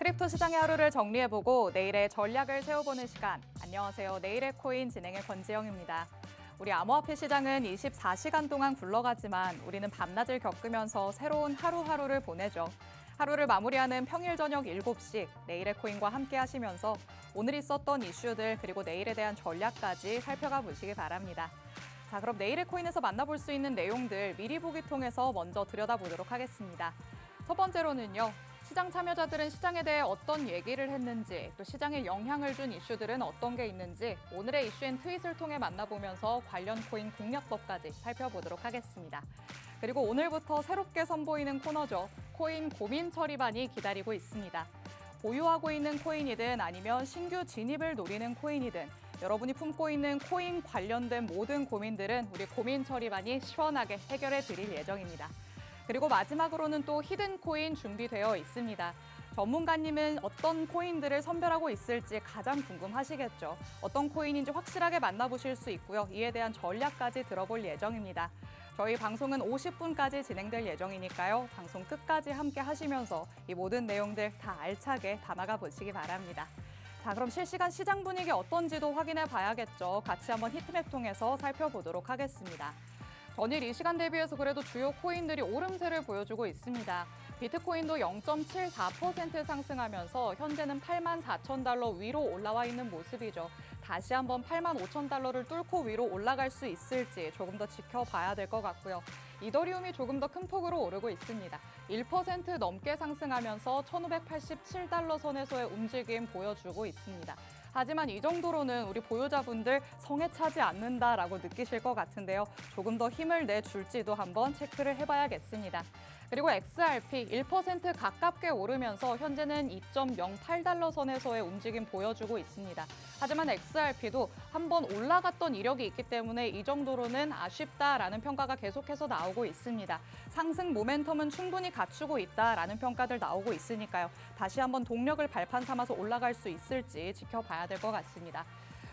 크립토 시장의 하루를 정리해보고 내일의 전략을 세워보는 시간. 안녕하세요. 내일의 코인 진행의 권지영입니다. 우리 암호화폐 시장은 24시간 동안 굴러가지만 우리는 밤낮을 겪으면서 새로운 하루하루를 보내죠. 하루를 마무리하는 평일 저녁 7시 내일의 코인과 함께 하시면서 오늘 있었던 이슈들 그리고 내일에 대한 전략까지 살펴가 보시기 바랍니다. 자, 그럼 내일의 코인에서 만나볼 수 있는 내용들 미리 보기 통해서 먼저 들여다보도록 하겠습니다. 첫 번째로는요. 시장 참여자들은 시장에 대해 어떤 얘기를 했는지, 또 시장에 영향을 준 이슈들은 어떤 게 있는지 오늘의 이슈앤 트윗을 통해 만나보면서 관련 코인 공략법까지 살펴보도록 하겠습니다. 그리고 오늘부터 새롭게 선보이는 코너죠. 코인 고민 처리반이 기다리고 있습니다. 보유하고 있는 코인이든 아니면 신규 진입을 노리는 코인이든 여러분이 품고 있는 코인 관련된 모든 고민들은 우리 고민 처리반이 시원하게 해결해 드릴 예정입니다. 그리고 마지막으로는 또 히든 코인 준비되어 있습니다. 전문가님은 어떤 코인들을 선별하고 있을지 가장 궁금하시겠죠. 어떤 코인인지 확실하게 만나보실 수 있고요. 이에 대한 전략까지 들어볼 예정입니다. 저희 방송은 50분까지 진행될 예정이니까요. 방송 끝까지 함께 하시면서 이 모든 내용들 다 알차게 담아가 보시기 바랍니다. 자, 그럼 실시간 시장 분위기 어떤지도 확인해 봐야겠죠. 같이 한번 히트맵 통해서 살펴보도록 하겠습니다. 전일 이 시간 대비해서 그래도 주요 코인들이 오름세를 보여주고 있습니다. 비트코인도 0.74% 상승하면서 현재는 84,000달러 위로 올라와 있는 모습이죠. 다시 한번 85,000달러를 뚫고 위로 올라갈 수 있을지 조금 더 지켜봐야 될 것 같고요. 이더리움이 조금 더 큰 폭으로 오르고 있습니다. 1% 넘게 상승하면서 1,587달러 선에서의 움직임 보여주고 있습니다. 하지만 이 정도로는 우리 보유자분들 성에 차지 않는다라고 느끼실 것 같은데요. 조금 더 힘을 내줄지도 한번 체크를 해봐야겠습니다. 그리고 XRP 1% 가깝게 오르면서 현재는 2.08달러 선에서의 움직임 보여주고 있습니다. 하지만 XRP도 한번 올라갔던 이력이 있기 때문에 이 정도로는 아쉽다라는 평가가 계속해서 나오고 있습니다. 상승 모멘텀은 충분히 갖추고 있다라는 평가들 나오고 있으니까요. 다시 한번 동력을 발판 삼아서 올라갈 수 있을지 지켜봐야 될 것 같습니다.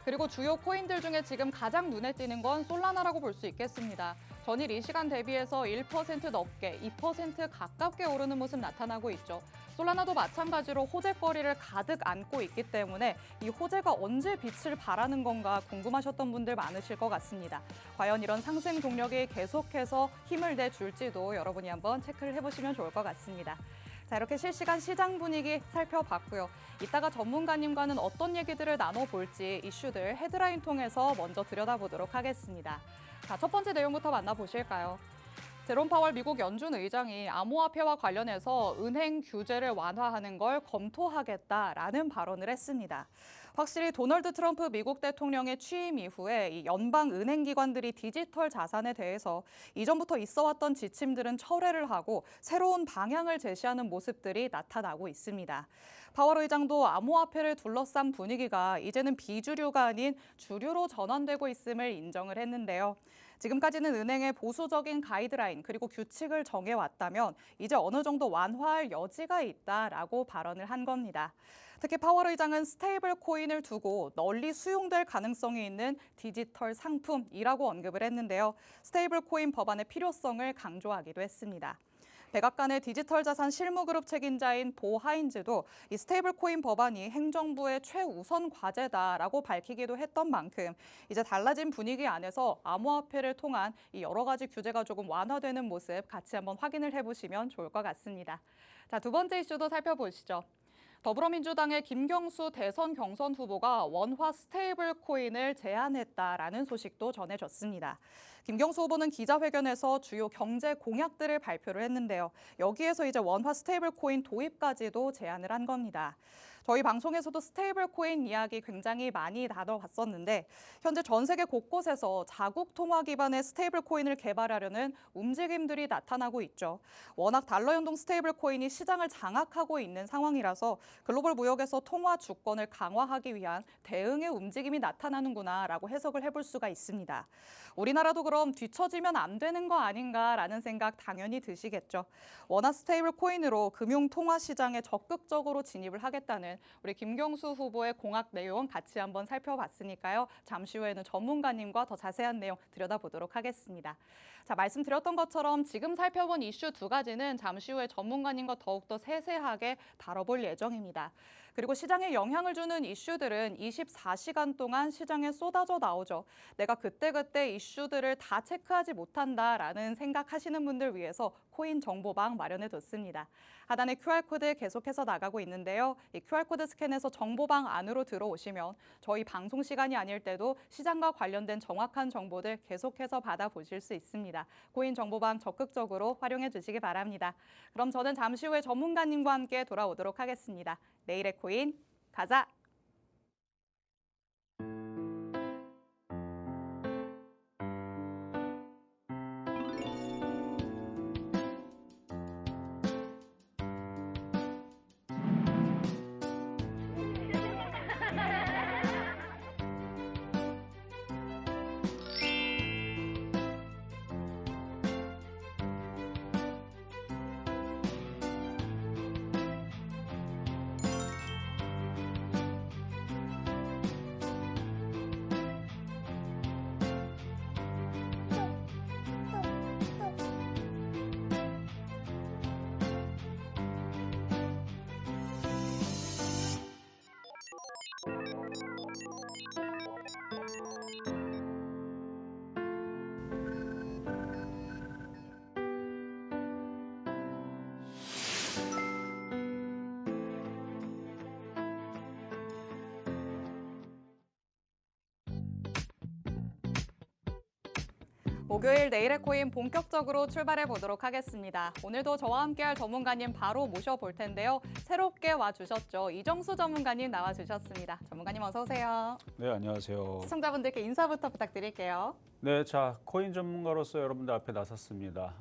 그리고 주요 코인들 중에 지금 가장 눈에 띄는 건 솔라나라고 볼 수 있겠습니다. 전일 이 시간 대비해서 1% 넘게, 2% 가깝게 오르는 모습 나타나고 있죠. 솔라나도 마찬가지로 호재거리를 가득 안고 있기 때문에 이 호재가 언제 빛을 발하는 건가 궁금하셨던 분들 많으실 것 같습니다. 과연 이런 상승 동력이 계속해서 힘을 내줄지도 여러분이 한번 체크를 해보시면 좋을 것 같습니다. 자, 이렇게 실시간 시장 분위기 살펴봤고요. 이따가 전문가님과는 어떤 얘기들을 나눠볼지 이슈들 헤드라인 통해서 먼저 들여다보도록 하겠습니다. 자, 첫 번째 내용부터 만나보실까요? 제롬 파월 미국 연준 의장이 암호화폐와 관련해서 은행 규제를 완화하는 걸 검토하겠다라는 발언을 했습니다. 확실히 도널드 트럼프 미국 대통령의 취임 이후에 이 연방 은행기관들이 디지털 자산에 대해서 이전부터 있어왔던 지침들은 철회를 하고 새로운 방향을 제시하는 모습들이 나타나고 있습니다. 파월 의장도 암호화폐를 둘러싼 분위기가 이제는 비주류가 아닌 주류로 전환되고 있음을 인정을 했는데요. 지금까지는 은행의 보수적인 가이드라인 그리고 규칙을 정해왔다면 이제 어느 정도 완화할 여지가 있다라고 발언을 한 겁니다. 특히 파월 의장은 스테이블 코인을 두고 널리 수용될 가능성이 있는 디지털 상품이라고 언급을 했는데요. 스테이블 코인 법안의 필요성을 강조하기도 했습니다. 백악관의 디지털 자산 실무그룹 책임자인 보 하인즈도 이 스테이블 코인 법안이 행정부의 최우선 과제다라고 밝히기도 했던 만큼 이제 달라진 분위기 안에서 암호화폐를 통한 이 여러 가지 규제가 조금 완화되는 모습 같이 한번 확인을 해보시면 좋을 것 같습니다. 자, 두 번째 이슈도 살펴보시죠. 더불어민주당의 김경수 대선 경선 후보가 원화 스테이블 코인을 제안했다라는 소식도 전해졌습니다. 김경수 후보는 기자회견에서 주요 경제 공약들을 발표를 했는데요. 여기에서 이제 원화 스테이블 코인 도입까지도 제안을 한 겁니다. 저희 방송에서도 스테이블 코인 이야기 굉장히 많이 다뤄봤었는데 현재 전 세계 곳곳에서 자국 통화 기반의 스테이블 코인을 개발하려는 움직임들이 나타나고 있죠. 워낙 달러 연동 스테이블 코인이 시장을 장악하고 있는 상황이라서 글로벌 무역에서 통화 주권을 강화하기 위한 대응의 움직임이 나타나는구나라고 해석을 해볼 수가 있습니다. 우리나라도 그럼 뒤처지면 안 되는 거 아닌가라는 생각 당연히 드시겠죠. 원화 스테이블 코인으로 금융 통화 시장에 적극적으로 진입을 하겠다는 우리 김경수 후보의 공약 내용 같이 한번 살펴봤으니까요. 잠시 후에는 전문가님과 더 자세한 내용 들여다보도록 하겠습니다. 자, 말씀드렸던 것처럼 지금 살펴본 이슈 두 가지는 잠시 후에 전문가님과 더욱더 세세하게 다뤄볼 예정입니다. 그리고 시장에 영향을 주는 이슈들은 24시간 동안 시장에 쏟아져 나오죠. 내가 그때그때 이슈들을 다 체크하지 못한다라는 생각하시는 분들 위해서 코인 정보방 마련해뒀습니다. 하단에 QR코드 계속해서 나가고 있는데요. 이 QR코드 스캔해서 정보방 안으로 들어오시면 저희 방송 시간이 아닐 때도 시장과 관련된 정확한 정보들 계속해서 받아보실 수 있습니다. 코인 정보방 적극적으로 활용해 주시기 바랍니다. 그럼 저는 잠시 후에 전문가님과 함께 돌아오도록 하겠습니다. 내일의 코인 가자! 목요일 내일의 코인 본격적으로 출발해 보도록 하겠습니다. 오늘도 저와 함께할 전문가님 바로 모셔볼 텐데요. 새롭게 와주셨죠. 이정수 전문가님 나와주셨습니다. 전문가님 어서 오세요. 네, 안녕하세요. 시청자분들께 인사부터 부탁드릴게요. 네, 자, 코인 전문가로서 여러분들 앞에 나섰습니다.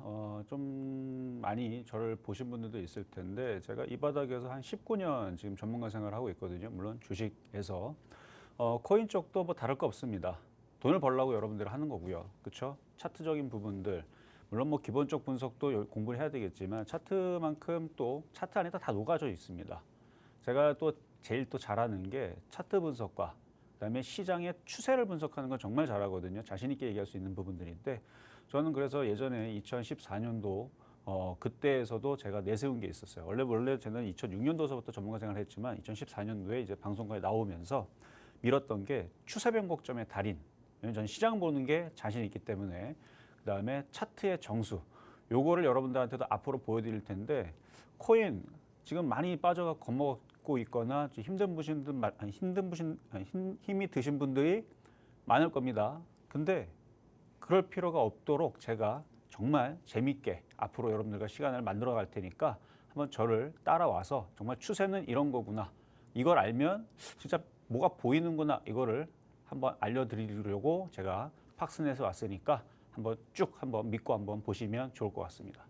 좀 많이 저를 보신 분들도 있을 텐데 제가 이 바닥에서 한 19년 지금 전문가 생활을 하고 있거든요. 물론 주식에서. 코인 쪽도 뭐 다를 거 없습니다. 돈을 벌려고 여러분들 하는 거고요. 그렇죠? 차트적인 부분들, 물론 뭐 기본적 분석도 공부를 해야 되겠지만 차트만큼 또 차트 안에 다 녹아져 있습니다. 제가 또 제일 또 잘하는 게 차트 분석과 그다음에 시장의 추세를 분석하는 건 정말 잘하거든요. 자신 있게 얘기할 수 있는 부분들인데 저는 그래서 예전에 2014년도 그때에서도 제가 내세운 게 있었어요. 원래 저는 2006년도서부터 전문가 생활을 했지만 2014년도에 이제 방송국에 나오면서 밀었던 게 추세 변곡점의 달인. 왜냐면 저는 시장 보는 게 자신 있기 때문에 그다음에 차트의 정수. 요거를 여러분들한테도 앞으로 보여드릴 텐데 코인 지금 많이 빠져가 겁먹고 있거나 힘이 드신 분들이 많을 겁니다. 근데 그럴 필요가 없도록 제가 정말 재밌게 앞으로 여러분들과 시간을 만들어 갈 테니까 한번 저를 따라와서 정말 추세는 이런 거구나. 이걸 알면 진짜 뭐가 보이는구나. 이거를 한번 알려드리려고 제가 팍스넷에 왔으니까 한번 믿고 한번 보시면 좋을 것 같습니다.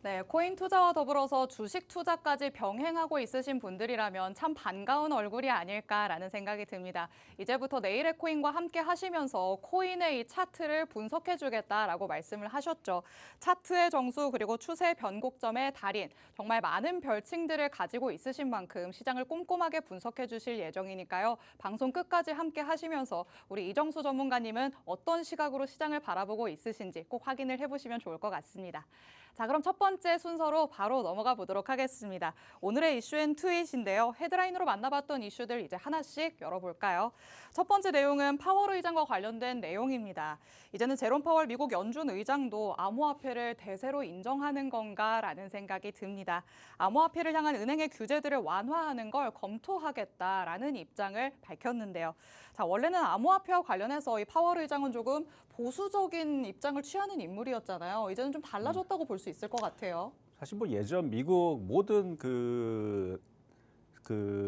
네, 코인 투자와 더불어서 주식 투자까지 병행하고 있으신 분들이라면 참 반가운 얼굴이 아닐까라는 생각이 듭니다. 이제부터 내일의 코인과 함께 하시면서 코인의 이 차트를 분석해주겠다라고 말씀을 하셨죠. 차트의 정수 그리고 추세 변곡점의 달인, 정말 많은 별칭들을 가지고 있으신 만큼 시장을 꼼꼼하게 분석해 주실 예정이니까요. 방송 끝까지 함께 하시면서 우리 이정수 전문가님은 어떤 시각으로 시장을 바라보고 있으신지 꼭 확인을 해보시면 좋을 것 같습니다. 자, 그럼 첫 번째 순서로 바로 넘어가 보도록 하겠습니다. 오늘의 이슈앤 트윗인데요. 헤드라인으로 만나봤던 이슈들 이제 하나씩 열어볼까요? 첫 번째 내용은 파월 의장과 관련된 내용입니다. 이제는 제롬 파월 미국 연준 의장도 암호화폐를 대세로 인정하는 건가라는 생각이 듭니다. 암호화폐를 향한 은행의 규제들을 완화하는 걸 검토하겠다라는 입장을 밝혔는데요. 자, 원래는 암호화폐와 관련해서 이 파월 의장은 조금 보수적인 입장을 취하는 인물이었잖아요. 이제는 좀 달라졌다고 볼 수 있을 것 같아요. 사실 뭐 예전 미국 모든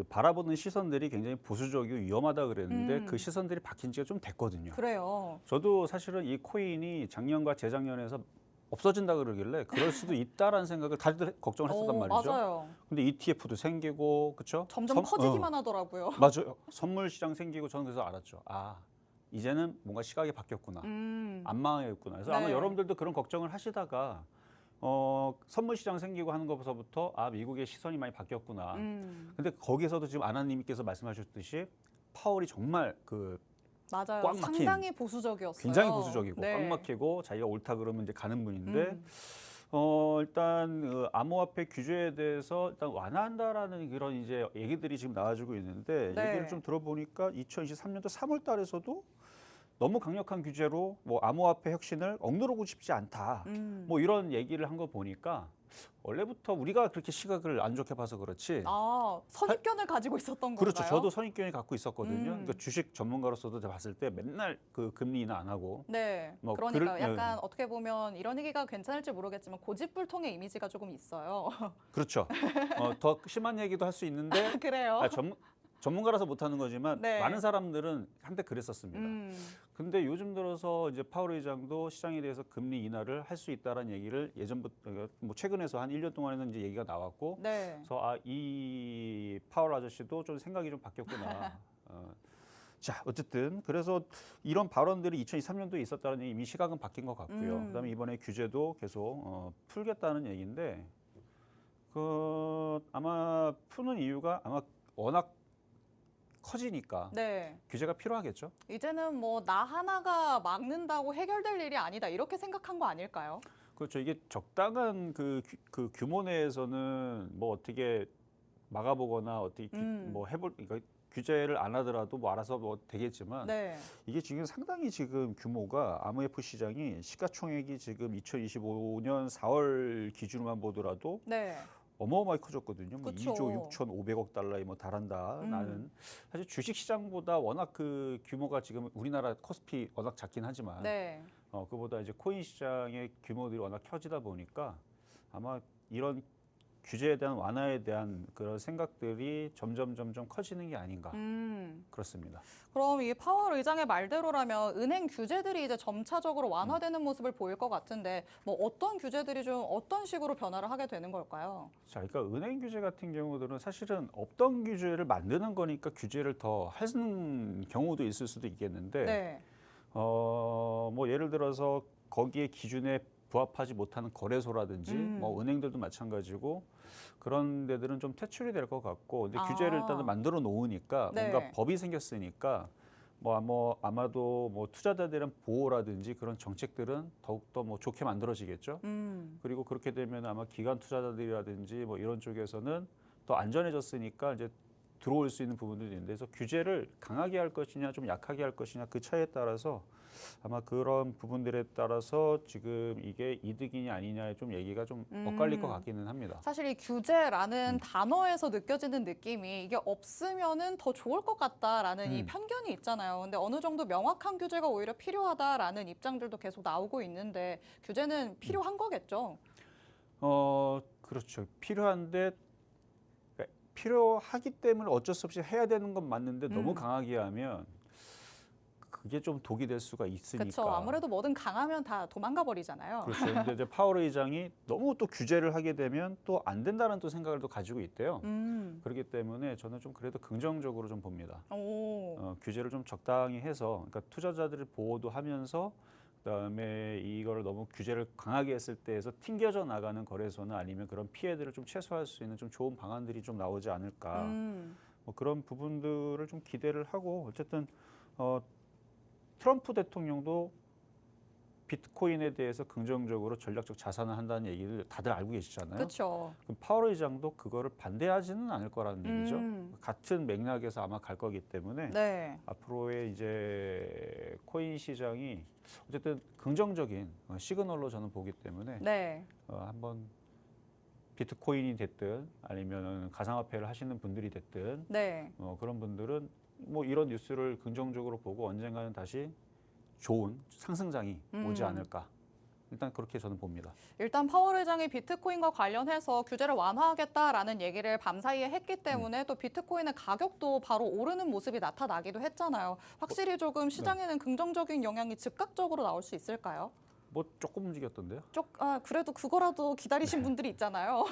바라보는 시선들이 굉장히 보수적이고 위험하다 그랬는데 그 시선들이 바뀐 지가 좀 됐거든요. 그래요. 저도 사실은 이 코인이 작년과 재작년에서 없어진다 그러길래 그럴 수도 있다라는 생각을 다들 걱정을 했었단 말이죠. 맞아요. 근데 ETF도 생기고 그렇죠? 점점 커지기만 하더라고요. 맞아요. 선물 시장 생기고 저는 그래서 알았죠. 아, 이제는 뭔가 시각이 바뀌었구나. 안 망하겠구나. 그래서 아마 네. 여러분들도 그런 걱정을 하시다가 선물 시장 생기고 하는 것부터 미국의 시선이 많이 바뀌었구나. 근데 거기서도 지금 아나님께서 말씀하셨듯이 파월이 정말 맞아요. 꽉 막힌, 상당히 보수적이었어요. 굉장히 보수적이고 네. 꽉 막히고 자기가 옳다 그러면 이제 가는 분인데 음. 일단 암호화폐 규제에 대해서 일단 완화한다라는 그런 이제 얘기들이 지금 나와주고 있는데 네. 얘기를 좀 들어보니까 2023년도 3월 달에서도 너무 강력한 규제로 뭐 암호화폐 혁신을 억누르고 싶지 않다. 뭐 이런 얘기를 한 거 보니까 원래부터 우리가 그렇게 시각을 안 좋게 봐서 그렇지. 아, 선입견을 가지고 있었던 그렇죠. 건가요? 저도 선입견이 갖고 있었거든요. 음. 그러니까 주식 전문가로서도 제가 봤을 때 맨날 그 금리 인하 안 하고 네. 뭐 그러니까 글을- 약간 어떻게 보면 이런 얘기가 괜찮을지 모르겠지만 고집불통의 이미지가 조금 있어요. 그렇죠. 더 심한 얘기도 할 수 있는데 그래요? 전문가라서 못하는 거지만 네. 많은 사람들은 한때 그랬었습니다. 음. 근데 요즘 들어서 이제 파월 의장도 시장에 대해서 금리 인하를 할 수 있다라는 얘기를 예전부터 뭐 최근에서 한 1년 동안에는 이제 얘기가 나왔고 네. 그래서 이 파월 아저씨도 좀 생각이 좀 바뀌었구나. 자, 어쨌든 그래서 이런 발언들이 2023년도에 있었다는 이미 시각은 바뀐 것 같고요. 그다음에 이번에 규제도 계속 풀겠다는 얘기인데 아마 푸는 이유가 아마 워낙 커지니까 네. 규제가 필요하겠죠. 이제는 뭐 나 하나가 막는다고 해결될 일이 아니다. 이렇게 생각한 거 아닐까요? 그렇죠. 이게 적당한 그 규모 내에서는 뭐 어떻게 막아보거나 어떻게 뭐 해볼 그러니까 규제를 안 하더라도 뭐 알아서 뭐 되겠지만 네. 이게 지금 상당히 지금 규모가 암호화폐 시장이 시가총액이 지금 2025년 4월 기준으로만 보더라도 네. 어마어마하게 커졌거든요. 뭐 그쵸. 2조 6,500억 달러에 뭐 달한다. 나는 사실 주식 시장보다 워낙 그 규모가 지금 우리나라 코스피 워낙 작긴 하지만 네. 그보다 이제 코인 시장의 규모들이 워낙 커지다 보니까 아마 이런 규제에 대한 완화에 대한 그런 생각들이 점점 커지는 게 아닌가 그렇습니다. 그럼 이 파월 의장의 말대로라면 은행 규제들이 이제 점차적으로 완화되는 모습을 보일 것 같은데 뭐 어떤 규제들이 좀 어떤 식으로 변화를 하게 되는 걸까요? 자, 그러니까 은행 규제 같은 경우들은 사실은 없던 규제를 만드는 거니까 규제를 더 하는 경우도 있을 수도 있겠는데 네. 뭐 예를 들어서 거기에 기준에 부합하지 못하는 거래소라든지 뭐 은행들도 마찬가지고 그런 데들은 좀 퇴출이 될 것 같고 근데 규제를 일단은 만들어 놓으니까 네. 뭔가 법이 생겼으니까 아마도 뭐 투자자들에 대한 보호라든지 그런 정책들은 더욱더 뭐 좋게 만들어지겠죠. 그리고 그렇게 되면 아마 기관 투자자들이라든지 뭐 이런 쪽에서는 더 안전해졌으니까 이제 들어올 수 있는 부분들이 있는데 그래서 규제를 강하게 할 것이냐 좀 약하게 할 것이냐 그 차이에 따라서 아마 그런 부분들에 따라서 지금 이게 이득이냐 아니냐에 좀 얘기가 좀 엇갈릴 것 같기는 합니다. 사실 이 규제라는 단어에서 느껴지는 느낌이 이게 없으면은 더 좋을 것 같다라는 이 편견이 있잖아요. 근데 어느 정도 명확한 규제가 오히려 필요하다라는 입장들도 계속 나오고 있는데 규제는 필요한 거겠죠? 그렇죠. 필요한데 그러니까 필요하기 때문에 어쩔 수 없이 해야 되는 건 맞는데 너무 강하게 하면 그게 좀 독이 될 수가 있으니까. 그렇죠. 아무래도 뭐든 강하면 다 도망가 버리잖아요. 그렇죠. 근데 이제 파월 의장이 너무 또 규제를 하게 되면 또 안 된다는 또 생각을 또 가지고 있대요. 그렇기 때문에 저는 좀 그래도 긍정적으로 좀 봅니다. 오. 규제를 좀 적당히 해서 그러니까 투자자들을 보호도 하면서 그다음에 이거를 너무 규제를 강하게 했을 때에서 튕겨져 나가는 거래소나 아니면 그런 피해들을 좀 최소화할 수 있는 좀 좋은 방안들이 좀 나오지 않을까. 뭐 그런 부분들을 좀 기대를 하고 어쨌든 트럼프 대통령도 비트코인에 대해서 긍정적으로 전략적 자산을 한다는 얘기를 다들 알고 계시잖아요. 그렇죠. 그럼 파월 의장도 그거를 반대하지는 않을 거라는 얘기죠. 같은 맥락에서 아마 갈 거기 때문에 네. 앞으로의 이제 코인 시장이 어쨌든 긍정적인 시그널로 저는 보기 때문에 네. 한번 비트코인이 됐든 아니면 가상화폐를 하시는 분들이 됐든 네. 그런 분들은 뭐 이런 뉴스를 긍정적으로 보고 언젠가는 다시 좋은 상승장이 오지 않을까. 일단 그렇게 저는 봅니다. 일단 파월 의장이 비트코인과 관련해서 규제를 완화하겠다라는 얘기를 밤사이에 했기 때문에 또 비트코인의 가격도 바로 오르는 모습이 나타나기도 했잖아요. 확실히 조금 시장에는 긍정적인 영향이 즉각적으로 나올 수 있을까요? 뭐 조금 움직였던데요. 그래도 그거라도 기다리신 분들이 있잖아요.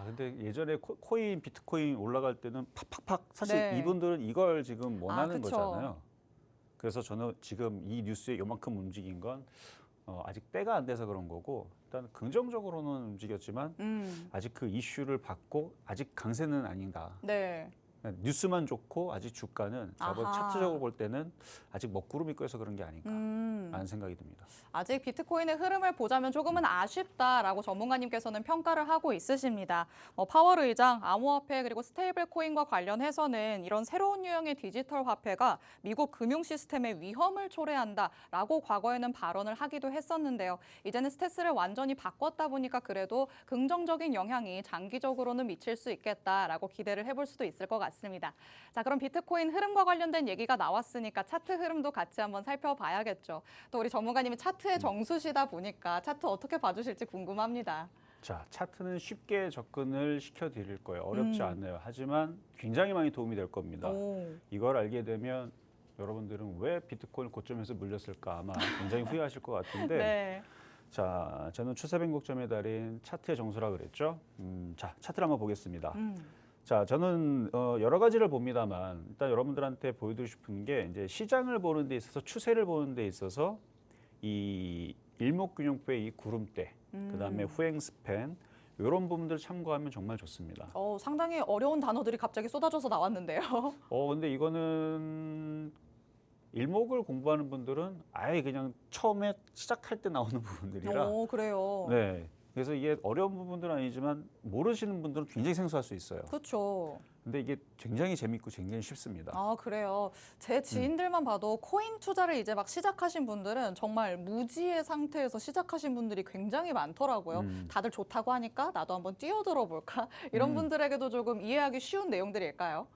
근데 예전에 코인, 비트코인 올라갈 때는 팍팍팍 사실 네. 이분들은 이걸 지금 원하는 그쵸. 거잖아요. 그래서 저는 지금 이 뉴스에 요만큼 움직인 건 아직 때가 안 돼서 그런 거고 일단 긍정적으로는 움직였지만 아직 그 이슈를 받고 아직 강세는 아닌가. 네. 뉴스만 좋고 아직 주가는 저번 아하. 차트적으로 볼 때는 아직 먹구름이 껴서 그런 게 아닌가 라는 생각이 듭니다. 아직 비트코인의 흐름을 보자면 조금은 아쉽다라고 전문가님께서는 평가를 하고 있으십니다. 파월 의장, 암호화폐 그리고 스테이블 코인과 관련해서는 이런 새로운 유형의 디지털 화폐가 미국 금융 시스템의 위험을 초래한다라고 과거에는 발언을 하기도 했었는데요. 이제는 스탠스를 완전히 바꿨다 보니까 그래도 긍정적인 영향이 장기적으로는 미칠 수 있겠다라고 기대를 해볼 수도 있을 것 같습니다. 자, 그럼 비트코인 흐름과 관련된 얘기가 나왔으니까 차트 흐름도 같이 한번 살펴봐야겠죠. 또 우리 전문가님이 차트의 정수시다 보니까 차트 어떻게 봐주실지 궁금합니다. 자, 차트는 쉽게 접근을 시켜드릴 거예요. 어렵지 않아요. 하지만 굉장히 많이 도움이 될 겁니다. 오. 이걸 알게 되면 여러분들은 왜 비트코인 고점에서 물렸을까 아마 굉장히 후회하실 것 같은데 네. 자, 저는 추세 변곡점에 달인 차트의 정수라 그랬죠. 자, 차트를 한번 보겠습니다. 자, 저는 여러 가지를 봅니다만 일단 여러분들한테 보여드리고 싶은 게 이제 시장을 보는 데 있어서 추세를 보는 데 있어서 이 일목균형표의 이 구름대, 그다음에 후행 스팬 이런 부분들을 참고하면 정말 좋습니다. 상당히 어려운 단어들이 갑자기 쏟아져서 나왔는데요. 근데 이거는 일목을 공부하는 분들은 아예 그냥 처음에 시작할 때 나오는 부분들이라 그래요. 네. 그래서 이게 어려운 부분들은 아니지만 모르시는 분들은 굉장히 생소할 수 있어요. 그렇죠. 근데 이게 굉장히 재밌고 굉장히 쉽습니다. 그래요. 제 지인들만 봐도 코인 투자를 이제 막 시작하신 분들은 정말 무지의 상태에서 시작하신 분들이 굉장히 많더라고요. 다들 좋다고 하니까 나도 한번 뛰어들어 볼까? 이런 분들에게도 조금 이해하기 쉬운 내용들일까요?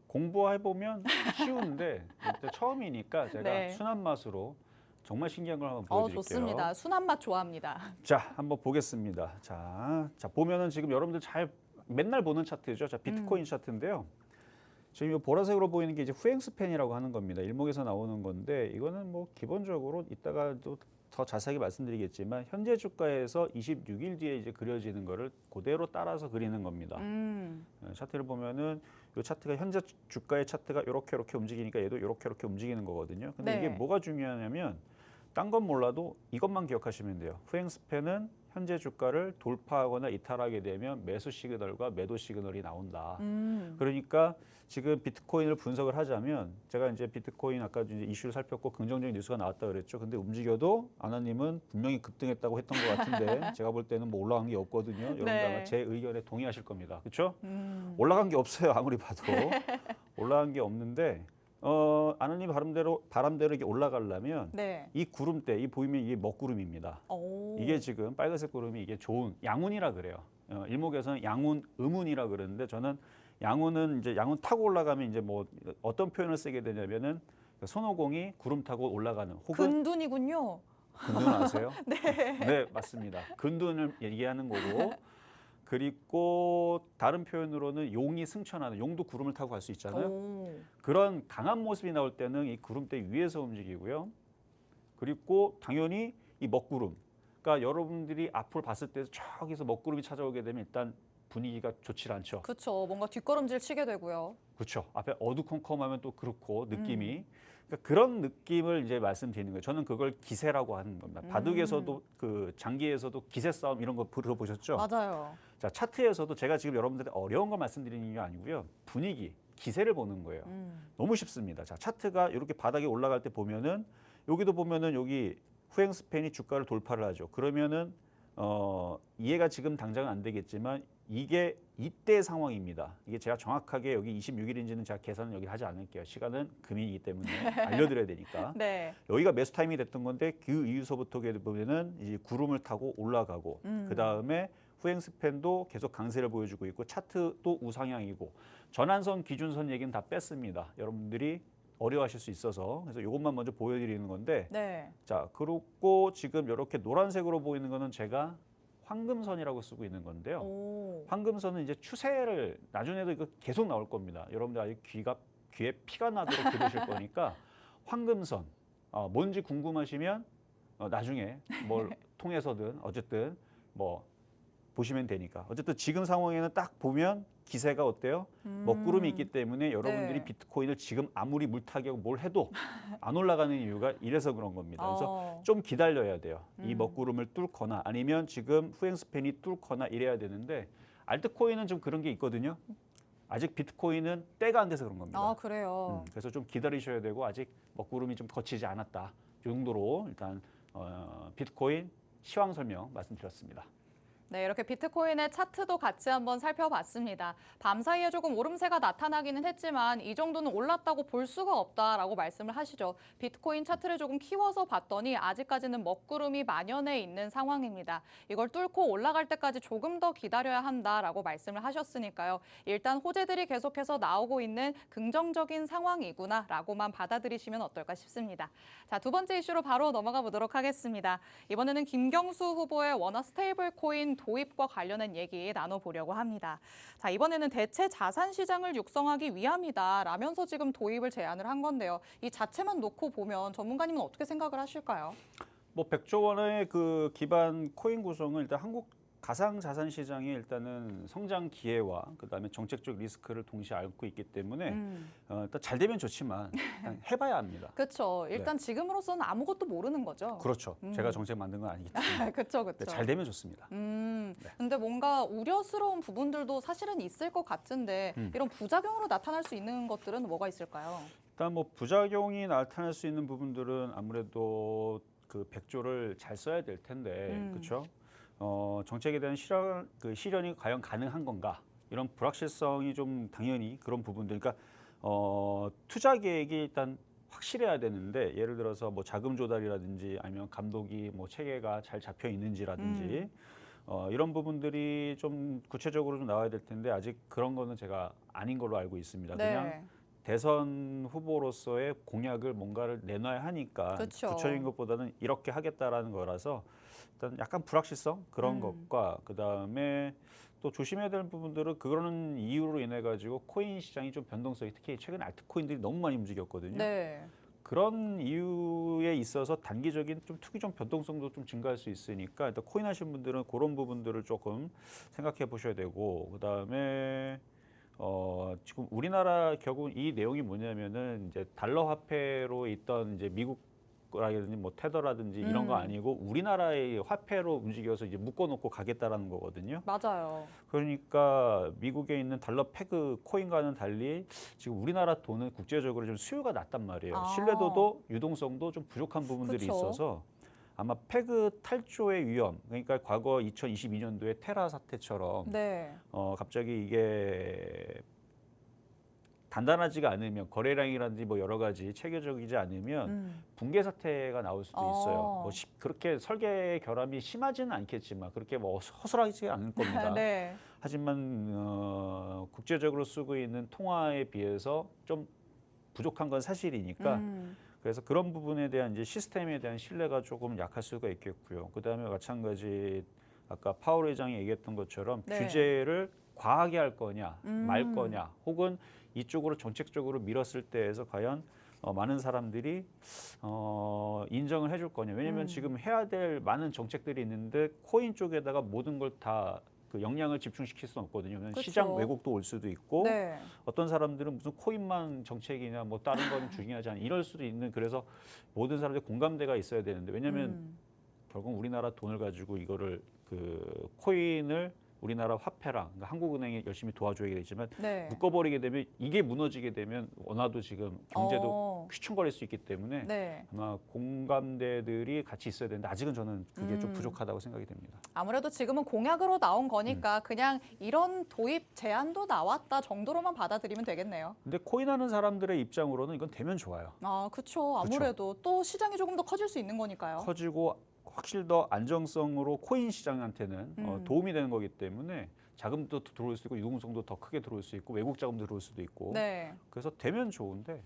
공부해보면 쉬운데 일단 처음이니까 제가 네. 순한 맛으로 정말 신기한 걸 한번 보여드릴게요. 좋습니다. 순한 맛 좋아합니다. 자, 한번 보겠습니다. 자, 보면은 지금 여러분들 맨날 보는 차트죠. 자, 비트코인 차트인데요. 지금 이 보라색으로 보이는 게 이제 후행 스팬이라고 하는 겁니다. 일목에서 나오는 건데 이거는 뭐 기본적으로 이따가도 더 자세하게 말씀드리겠지만 현재 주가에서 26일 뒤에 이제 그려지는 거를 그대로 따라서 그리는 겁니다. 차트를 보면은 이 차트가 현재 주가의 차트가 이렇게 움직이니까 얘도 이렇게 움직이는 거거든요. 근데 네. 이게 뭐가 중요하냐면 딴 건 몰라도 이것만 기억하시면 돼요. 후행 스팬은 현재 주가를 돌파하거나 이탈하게 되면 매수 시그널과 매도 시그널이 나온다. 그러니까 지금 비트코인을 분석을 하자면 제가 이제 비트코인 아까 이제 이슈를 살폈고 긍정적인 뉴스가 나왔다 그랬죠. 근데 움직여도 아나님은 분명히 급등했다고 했던 것 같은데 제가 볼 때는 뭐 올라간 게 없거든요. 여러분들 네. 아마 제 의견에 동의하실 겁니다. 그렇죠? 올라간 게 없어요. 아무리 봐도 올라간 게 없는데 아나님 바람대로 이게 올라가려면 네. 이 구름대, 이 보이면 이게 먹구름입니다. 이게 지금 빨간색 구름이 이게 좋은 양운이라 그래요. 일목에서는 양운, 음운이라 그러는데 저는 양운은 이제 양운 타고 올라가면 이제 뭐 어떤 표현을 쓰게 되냐면은 손오공이 구름 타고 올라가는 혹은 근둔이군요. 근둔 아세요? 네, 맞습니다. 근둔을 얘기하는 거고 그리고 다른 표현으로는 용이 승천하는 용도 구름을 타고 갈 수 있잖아요. 그런 강한 모습이 나올 때는 이 구름대 위에서 움직이고요. 그리고 당연히 이 먹구름. 그러니까 여러분들이 앞을 봤을 때 저기서 먹구름이 찾아오게 되면 일단 분위기가 좋지 않죠. 그렇죠. 뭔가 뒷걸음질 치게 되고요. 그렇죠. 앞에 어두컴컴하면 또 그렇고 느낌이. 그러니까 그런 느낌을 이제 말씀드리는 거예요. 저는 그걸 기세라고 하는 겁니다. 바둑에서도 그 장기에서도 기세 싸움 이런 거 들어보셨죠? 맞아요. 자, 차트에서도 제가 지금 여러분들한테 어려운 거 말씀드리는 게 아니고요. 분위기, 기세를 보는 거예요. 너무 쉽습니다. 자, 차트가 이렇게 바닥에 올라갈 때 보면은 여기도 보면은 여기 후행 스팬이 주가를 돌파를 하죠. 그러면은 이해가 지금 당장은 안 되겠지만 이게 이때 상황입니다. 이게 제가 정확하게 여기 26일인지는 제가 계산은 여기 하지 않을게요. 시간은 금이기 때문에 알려드려야 되니까. 네. 여기가 매수 타이밍이 됐던 건데 그 이후서부터 보면은 이제 구름을 타고 올라가고 그 다음에 후행 스팬도 계속 강세를 보여주고 있고 차트도 우상향이고 전환선, 기준선 얘기는 다 뺐습니다. 여러분들이 어려워하실 수 있어서 그래서 이것만 먼저 보여드리는 건데 네. 자 그리고 지금 이렇게 노란색으로 보이는 거는 제가 황금선이라고 쓰고 있는 건데요. 황금선은 이제 추세를 나중에도 이거 계속 나올 겁니다. 여러분들 아직 귀에 피가 나도록 들으실 거니까 황금선 뭔지 궁금하시면 나중에 뭘 통해서든 어쨌든 뭐 보시면 되니까 어쨌든 지금 상황에는 딱 보면 기세가 어때요? 먹구름이 있기 때문에 여러분들이 네. 비트코인을 지금 아무리 물타기 하고 뭘 해도 안 올라가는 이유가 이래서 그런 겁니다. 그래서 좀 기다려야 돼요. 이 먹구름을 뚫거나 아니면 지금 후행 스팬이 뚫거나 이래야 되는데 알트코인은 좀 그런 게 있거든요. 아직 비트코인은 때가 안 돼서 그런 겁니다. 아, 그래요. 그래서 좀 기다리셔야 되고 아직 먹구름이 좀 거치지 않았다. 이 정도로 일단 비트코인 시황 설명 말씀드렸습니다. 네, 이렇게 비트코인의 차트도 같이 한번 살펴봤습니다. 밤 사이에 조금 오름세가 나타나기는 했지만 이 정도는 올랐다고 볼 수가 없다라고 말씀을 하시죠. 비트코인 차트를 조금 키워서 봤더니 아직까지는 먹구름이 만연해 있는 상황입니다. 이걸 뚫고 올라갈 때까지 조금 더 기다려야 한다라고 말씀을 하셨으니까요. 일단 호재들이 계속해서 나오고 있는 긍정적인 상황이구나라고만 받아들이시면 어떨까 싶습니다. 자, 두 번째 이슈로 바로 넘어가 보도록 하겠습니다. 이번에는 김경수 후보의 원화 스테이블 코인 도입과 관련한 얘기 나눠보려고 합니다. 자, 이번에는 대체 자산 시장을 육성하기 위함이다 라면서 지금 도입을 제안을 한 건데요. 이 자체만 놓고 보면 전문가님은 어떻게 생각을 하실까요? 뭐 100조 원의 그 기반 코인 구성은 일단 한국 가상 자산 시장이 일단은 성장 기회와 그다음에 정책적 리스크를 동시에 앓고 있기 때문에 일단 잘 되면 좋지만 일단 해봐야 합니다. 그렇죠. 일단 지금으로서는 아무것도 모르는 거죠. 그렇죠. 제가 정책 만든 건 아니기 때문에 그렇죠, 그렇죠. 잘 되면 좋습니다. 근데 뭔가 우려스러운 부분들도 사실은 있을 것 같은데 이런 부작용으로 나타날 수 있는 것들은 뭐가 있을까요? 일단 뭐 부작용이 나타날 수 있는 부분들은 아무래도 그 100조를 잘 써야 될 텐데 그렇죠. 정책에 대한 실현이 과연 가능한 건가? 이런 불확실성이 좀 당연히 그런 부분들. 그러니까 투자 계획이 일단 확실해야 되는데 예를 들어서 뭐 자금 조달이라든지 아니면 감독이 뭐 체계가 잘 잡혀 있는지라든지 이런 부분들이 좀 구체적으로 좀 나와야 될 텐데 아직 그런 거는 제가 아닌 걸로 알고 있습니다. 네. 그냥 대선 후보로서의 공약을 뭔가를 내놔야 하니까 그쵸. 구체적인 것보다는 이렇게 하겠다라는 거라서 일단 약간 불확실성 그런 것과 그다음에 또 조심해야 될 부분들은 그거는 이유로 인해 가지고 코인 시장이 좀 변동성이 특히 최근 알트코인들이 너무 많이 움직였거든요. 네. 그런 이유에 있어서 단기적인 좀 투기적 변동성도 좀 증가할 수 있으니까 일단 코인 하시는 분들은 그런 부분들을 조금 생각해 보셔야 되고 그다음에 지금 우리나라 결국 이 내용이 뭐냐면은 이제 달러 화폐로 있던 이제 미국라든지 뭐 테더라든지 이런 거 아니고 우리나라의 화폐로 움직여서 이제 묶어놓고 가겠다라는 거거든요. 맞아요. 그러니까 미국에 있는 달러 페그 코인과는 달리 지금 우리나라 돈은 국제적으로 좀 수요가 낮단 말이에요. 아. 신뢰도도 유동성도 좀 부족한 부분들이 그쵸. 있어서 아마 페그 탈조의 위험, 그러니까 과거 2022년도에 테라 사태처럼 네. 갑자기 이게 단단하지가 않으면 거래량이라든지 뭐 여러 가지 체계적이지 않으면 붕괴 사태가 나올 수도 있어요. 뭐 그렇게 설계 결함이 심하지는 않겠지만 그렇게 뭐 허술하지 않을 겁니다. 네. 하지만 국제적으로 쓰고 있는 통화에 비해서 좀 부족한 건 사실이니까 그래서 그런 부분에 대한 이제 시스템에 대한 신뢰가 조금 약할 수가 있겠고요. 그다음에 마찬가지 아까 파월 회장이 얘기했던 것처럼 네. 규제를 과하게 할 거냐, 말 거냐, 혹은 이쪽으로 정책적으로 밀었을 때에서 과연 많은 사람들이 인정을 해줄 거냐. 왜냐하면 지금 해야 될 많은 정책들이 있는데 코인 쪽에다가 모든 걸 다 그 역량을 집중시킬 수는 없거든요. 왜냐하면 그쵸. 시장 왜곡도 올 수도 있고 네. 어떤 사람들은 무슨 코인만 정책이냐 뭐 다른 거는 중요하지 않아 이럴 수도 있는 그래서 모든 사람들이 공감대가 있어야 되는데 왜냐하면 결국 우리나라 돈을 가지고 이거를 그 코인을 우리나라 화폐랑 그러니까 한국은행이 열심히 도와줘야 되지만 네. 묶어버리게 되면 이게 무너지게 되면 원화도 지금 경제도 휘청거릴 수 있기 때문에 네. 아마 공감대들이 같이 있어야 되는데 아직은 저는 그게 좀 부족하다고 생각이 됩니다. 아무래도 지금은 공약으로 나온 거니까 그냥 이런 도입 제안도 나왔다 정도로만 받아들이면 되겠네요. 근데 코인하는 사람들의 입장으로는 이건 되면 좋아요. 아, 그렇죠. 아무래도 또 시장이 조금 더 커질 수 있는 거니까요. 커지고 확실히 더 안정성으로 코인 시장한테는 도움이 되는 거기 때문에 자금도 들어올 수 있고 유동성도 더 크게 들어올 수 있고 외국 자금도 들어올 수도 있고 네. 그래서 되면 좋은데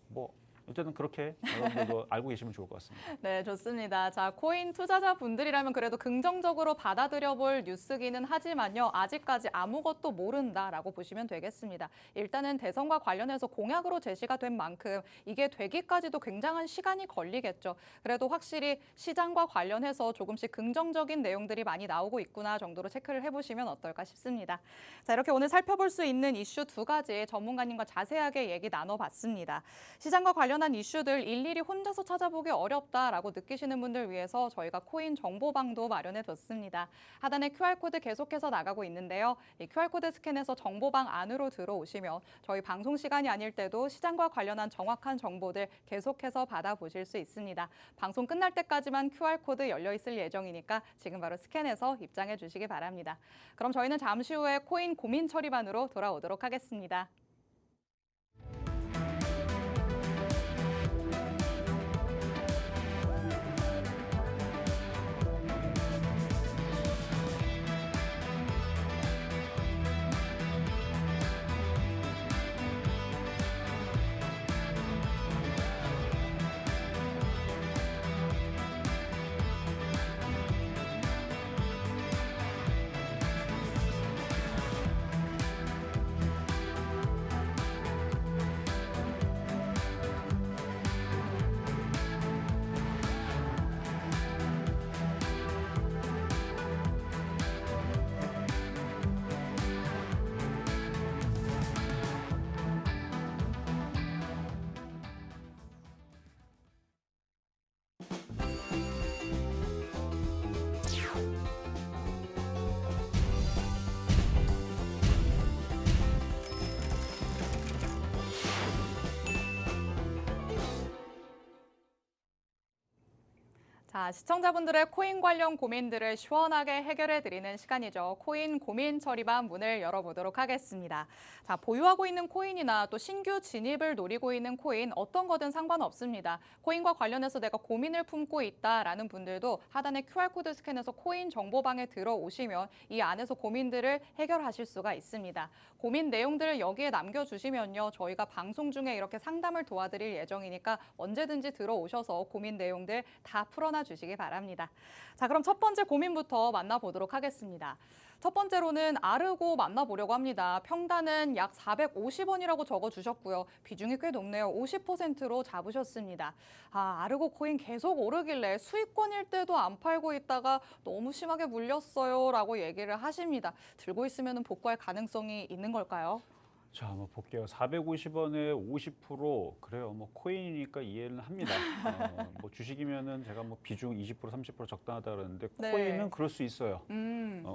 뭐 어쨌든 그렇게 여러분들도 알고 계시면 좋을 것 같습니다. 네, 좋습니다. 자, 코인 투자자분들이라면 그래도 긍정적으로 받아들여 볼 뉴스기는 하지만요. 아직까지 아무것도 모른다라고 보시면 되겠습니다. 일단은 대선과 관련해서 공약으로 제시가 된 만큼 이게 되기까지도 굉장한 시간이 걸리겠죠. 그래도 확실히 시장과 관련해서 조금씩 긍정적인 내용들이 많이 나오고 있구나 정도로 체크를 해보시면 어떨까 싶습니다. 자, 이렇게 오늘 살펴볼 수 있는 이슈 두 가지 전문가님과 자세하게 얘기 나눠봤습니다. 시장과 관련 관련한 이슈들 일일이 혼자서 찾아보기 어렵다라고 느끼시는 분들 위해서 저희가 코인 정보방도 마련해뒀습니다. 하단에 QR코드 계속해서 나가고 있는데요. 이 QR코드 스캔해서 정보방 안으로 들어오시면 저희 방송 시간이 아닐 때도 시장과 관련한 정확한 정보들 계속해서 받아보실 수 있습니다. 방송 끝날 때까지만 QR코드 열려 있을 예정이니까 지금 바로 스캔해서 입장해 주시기 바랍니다. 그럼 저희는 잠시 후에 코인 고민 처리반으로 돌아오도록 하겠습니다. 자, 시청자분들의 코인 관련 고민들을 시원하게 해결해 드리는 시간이죠. 코인 고민 처리반 문을 열어보도록 하겠습니다. 자, 보유하고 있는 코인이나 또 신규 진입을 노리고 있는 코인 어떤 거든 상관없습니다. 코인과 관련해서 내가 고민을 품고 있다라는 분들도 하단에 QR코드 스캔해서 코인 정보방에 들어오시면 이 안에서 고민들을 해결하실 수가 있습니다. 고민 내용들을 여기에 남겨주시면요. 저희가 방송 중에 이렇게 상담을 도와드릴 예정이니까 언제든지 들어오셔서 고민 내용들 다 풀어놔 주시기 바랍니다. 자, 그럼 첫 번째 고민부터 만나보도록 하겠습니다. 첫 번째로는 아르고 만나보려고 합니다. 평단은 약 450원이라고 적어주셨고요. 비중이 꽤 높네요. 50%로 잡으셨습니다. 아르고 코인 계속 오르길래 수익권일 때도 안 팔고 있다가 너무 심하게 물렸어요 라고 얘기를 하십니다. 들고 있으면 복구할 가능성이 있는 걸까요? 자, 한번 볼게요. 450원에 50% 그래요. 뭐 코인이니까 이해는 합니다. 뭐 주식이면은 제가 뭐 비중 20% 30% 적당하다 그러는데 네. 코인은 그럴 수 있어요.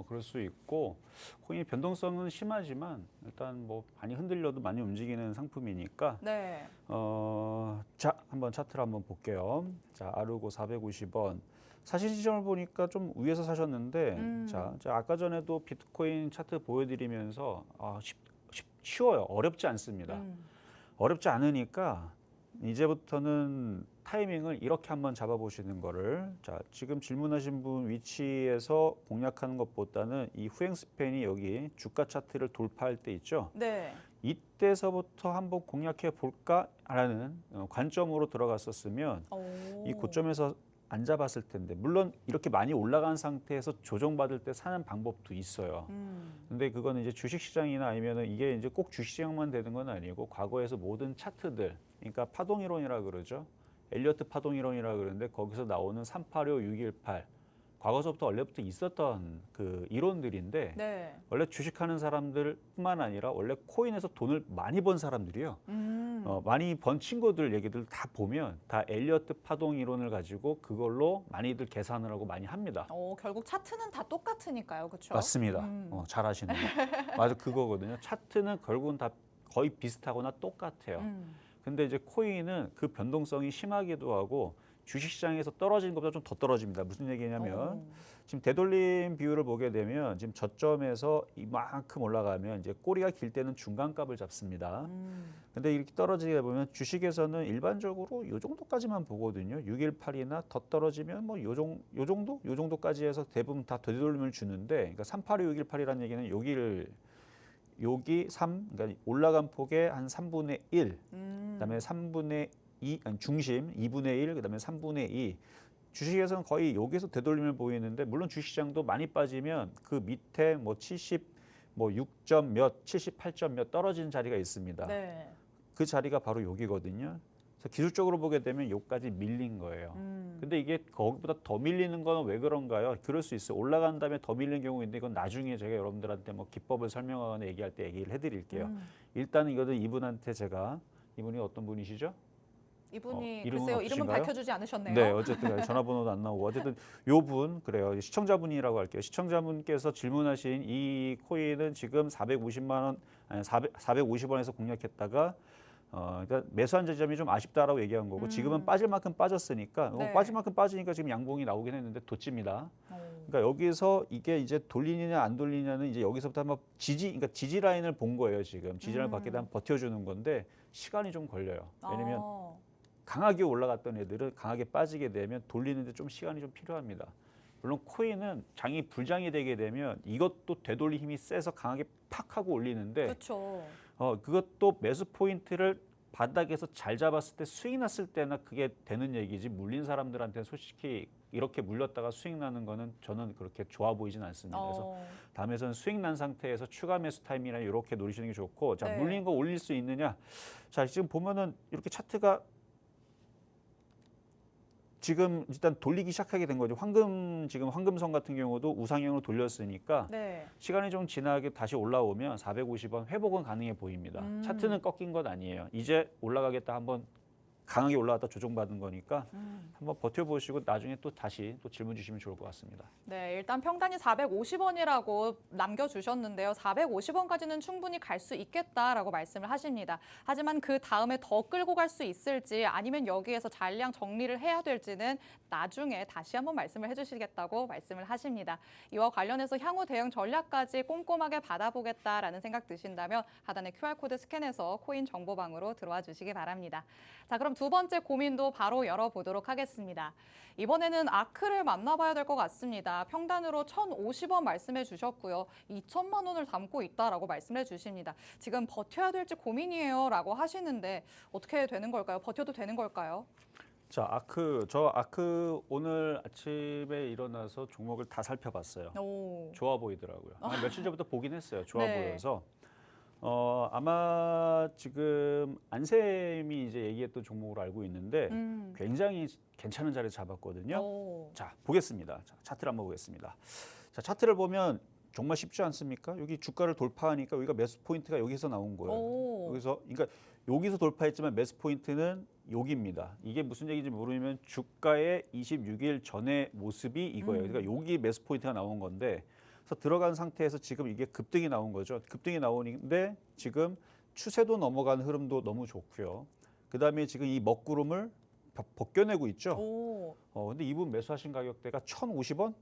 그럴 수 있고 코인이 변동성은 심하지만 일단 뭐 많이 흔들려도 많이 움직이는 상품이니까 네. 자, 한번 차트를 한번 볼게요. 자, 아르고 450원. 사실 시점을 보니까 좀 위에서 사셨는데 자, 아까 전에도 비트코인 차트 보여드리면서 쉬워요. 어렵지 않습니다. 어렵지 않으니까 이제부터는 타이밍을 이렇게 한번 잡아보시는 거를 자, 지금 질문하신 분 위치에서 공략하는 것보다는 이 후행 스팬이 여기 주가 차트를 돌파할 때 있죠. 네. 이때서부터 한번 공략해 볼까라는 관점으로 들어갔었으면 이 고점에서 안 잡았을 텐데 물론 이렇게 많이 올라간 상태에서 조정받을 때 사는 방법도 있어요. 근데 그거는 이제 주식시장이나 아니면은 이게 이제 꼭 주식시장만 되는 건 아니고 과거에서 모든 차트들 그러니까 파동이론이라 그러죠. 엘리어트 파동이론이라 그러는데 거기서 나오는 385, 618 과거서부터 원래부터 있었던 그 이론들인데 네. 원래 주식하는 사람들뿐만 아니라 원래 코인에서 돈을 많이 번 사람들이요. 많이 번 친구들 얘기들 다 보면 다 엘리어트 파동 이론을 가지고 그걸로 많이들 계산을 하고 많이 합니다. 결국 차트는 다 똑같으니까요, 그렇죠? 맞습니다. 잘 아시는 거. 맞아, 그거거든요. 차트는 결국은 다 거의 비슷하거나 똑같아요. 근데 이제 코인은 그 변동성이 심하기도 하고 주식시장에서 떨어지는 것보다 좀 더 떨어집니다. 무슨 얘기냐면 지금 되돌림 비율을 보게 되면 지금 저점에서 이만큼 올라가면 이제 꼬리가 길 때는 중간값을 잡습니다. 근데 이렇게 떨어지게 보면 주식에서는 일반적으로 요 정도까지만 보거든요. 618이나 더 떨어지면 뭐 요 정도까지 해서 대부분 다 되돌림을 주는데 그러니까 385, 618이라는 얘기는 여기 3, 그러니까 올라간 폭의 한 3분의 1, 그다음에 3분의 2, 아니 중심 2분의 1, 그다음에 3분의 2. 주식에서는 거의 여기서 되돌림을 보이는데 물론 주식시장도 많이 빠지면 그 밑에 뭐 70, 뭐 6점 몇, 78점 몇 떨어지는 자리가 있습니다. 네. 그 자리가 바로 여기거든요. 그래서 기술적으로 보게 되면 여기까지 밀린 거예요. 근데 이게 거기보다 더 밀리는 건 왜 그런가요? 그럴 수 있어요. 올라간 다음에 더 밀리는 경우 있는데 이건 나중에 제가 여러분들한테 뭐 기법을 설명하거나 얘기할 때 얘기를 해드릴게요. 일단은 이거는 이분한테 제가 이분이 어떤 분이시죠? 이분이 이름은 글쎄요, 이름은 없으신가요? 밝혀주지 않으셨네요. 네, 어쨌든 전화번호도 안 나오고 어쨌든 요분 그래요. 시청자분이라고 할게요. 시청자분께서 질문하신 이 코인은 지금 450만 원, 아니 450원에서 공략했다가 그러니까 매수한 지점이 좀 아쉽다라고 얘기한 거고 지금은 빠질 만큼 빠졌으니까 네. 빠질 만큼 빠지니까 지금 양봉이 나오긴 했는데 도찌입니다. 오. 그러니까 여기서 이게 이제 돌리느냐 안 돌리느냐는 이제 여기서부터 한번 그러니까 지지 라인을 본 거예요 지금. 지지 라인 받게 되면 버텨주는 건데 시간이 좀 걸려요. 왜냐면 강하게 올라갔던 애들은 강하게 빠지게 되면 돌리는데 좀 시간이 좀 필요합니다. 물론 코인은 장이 불장이 되게 되면 이것도 되돌릴 힘이 세서 강하게 팍 하고 올리는데 그렇죠. 그것도 매수 포인트를 바닥에서 잘 잡았을 때 수익 났을 때나 그게 되는 얘기지 물린 사람들한테 솔직히 이렇게 물렸다가 수익 나는 거는 저는 그렇게 좋아 보이진 않습니다. 그래서 다음에서는 수익 난 상태에서 추가 매수 타이밍이나 이렇게 노리시는 게 좋고 자 네. 물린 거 올릴 수 있느냐 자 지금 보면은 이렇게 차트가 지금 일단 돌리기 시작하게 된 거죠. 지금 황금선 같은 경우도 우상향으로 돌렸으니까 네. 시간이 좀 지나게 다시 올라오면 450원 회복은 가능해 보입니다. 차트는 꺾인 건 아니에요. 이제 올라가겠다 한번 강하게 올라갔다 조정받은 거니까 한번 버텨보시고 나중에 또 다시 또 질문 주시면 좋을 것 같습니다. 네, 일단 평단이 450원이라고 남겨주셨는데요. 450원까지는 충분히 갈 수 있겠다라고 말씀을 하십니다. 하지만 그 다음에 더 끌고 갈 수 있을지 아니면 여기에서 잔량 정리를 해야 될지는 나중에 다시 한번 말씀을 해주시겠다고 말씀을 하십니다. 이와 관련해서 향후 대응 전략까지 꼼꼼하게 받아보겠다라는 생각 드신다면 하단의 QR코드 스캔해서 코인 정보방으로 들어와 주시기 바랍니다. 자, 그럼 두 번째 고민도 바로 열어보도록 하겠습니다. 이번에는 아크를 만나봐야 될 것 같습니다. 평단으로 1,050원 말씀해 주셨고요. 2천만 원을 담고 있다라고 말씀해 주십니다. 지금 버텨야 될지 고민이에요 라고 하시는데 어떻게 되는 걸까요? 버텨도 되는 걸까요? 자, 저 아크 오늘 아침에 일어나서 종목을 다 살펴봤어요. 오. 좋아 보이더라고요. 며칠 전부터 보긴 했어요. 좋아 네. 보여서. 아마 지금 안쌤이 이제 얘기했던 종목으로 알고 있는데 굉장히 괜찮은 자리 잡았거든요. 오. 자, 보겠습니다. 자, 차트를 한번 보겠습니다. 자, 차트를 보면 정말 쉽지 않습니까? 여기 주가를 돌파하니까 여기가 매수 포인트가 여기서 나온 거예요. 오. 그러니까 여기서 돌파했지만 매수 포인트는 여기입니다. 이게 무슨 얘기인지 모르면 주가의 26일 전의 모습이 이거예요. 그러니까 여기 매수 포인트가 나온 건데 그래서 들어간 상태에서 지금 이게 급등이 나온 거죠. 급등이 나오는데 지금 추세도 넘어간 흐름도 너무 좋고요. 그다음에 지금 이 먹구름을 벗겨내고 있죠. 오. 근데 이분 매수하신 가격대가 1,050원?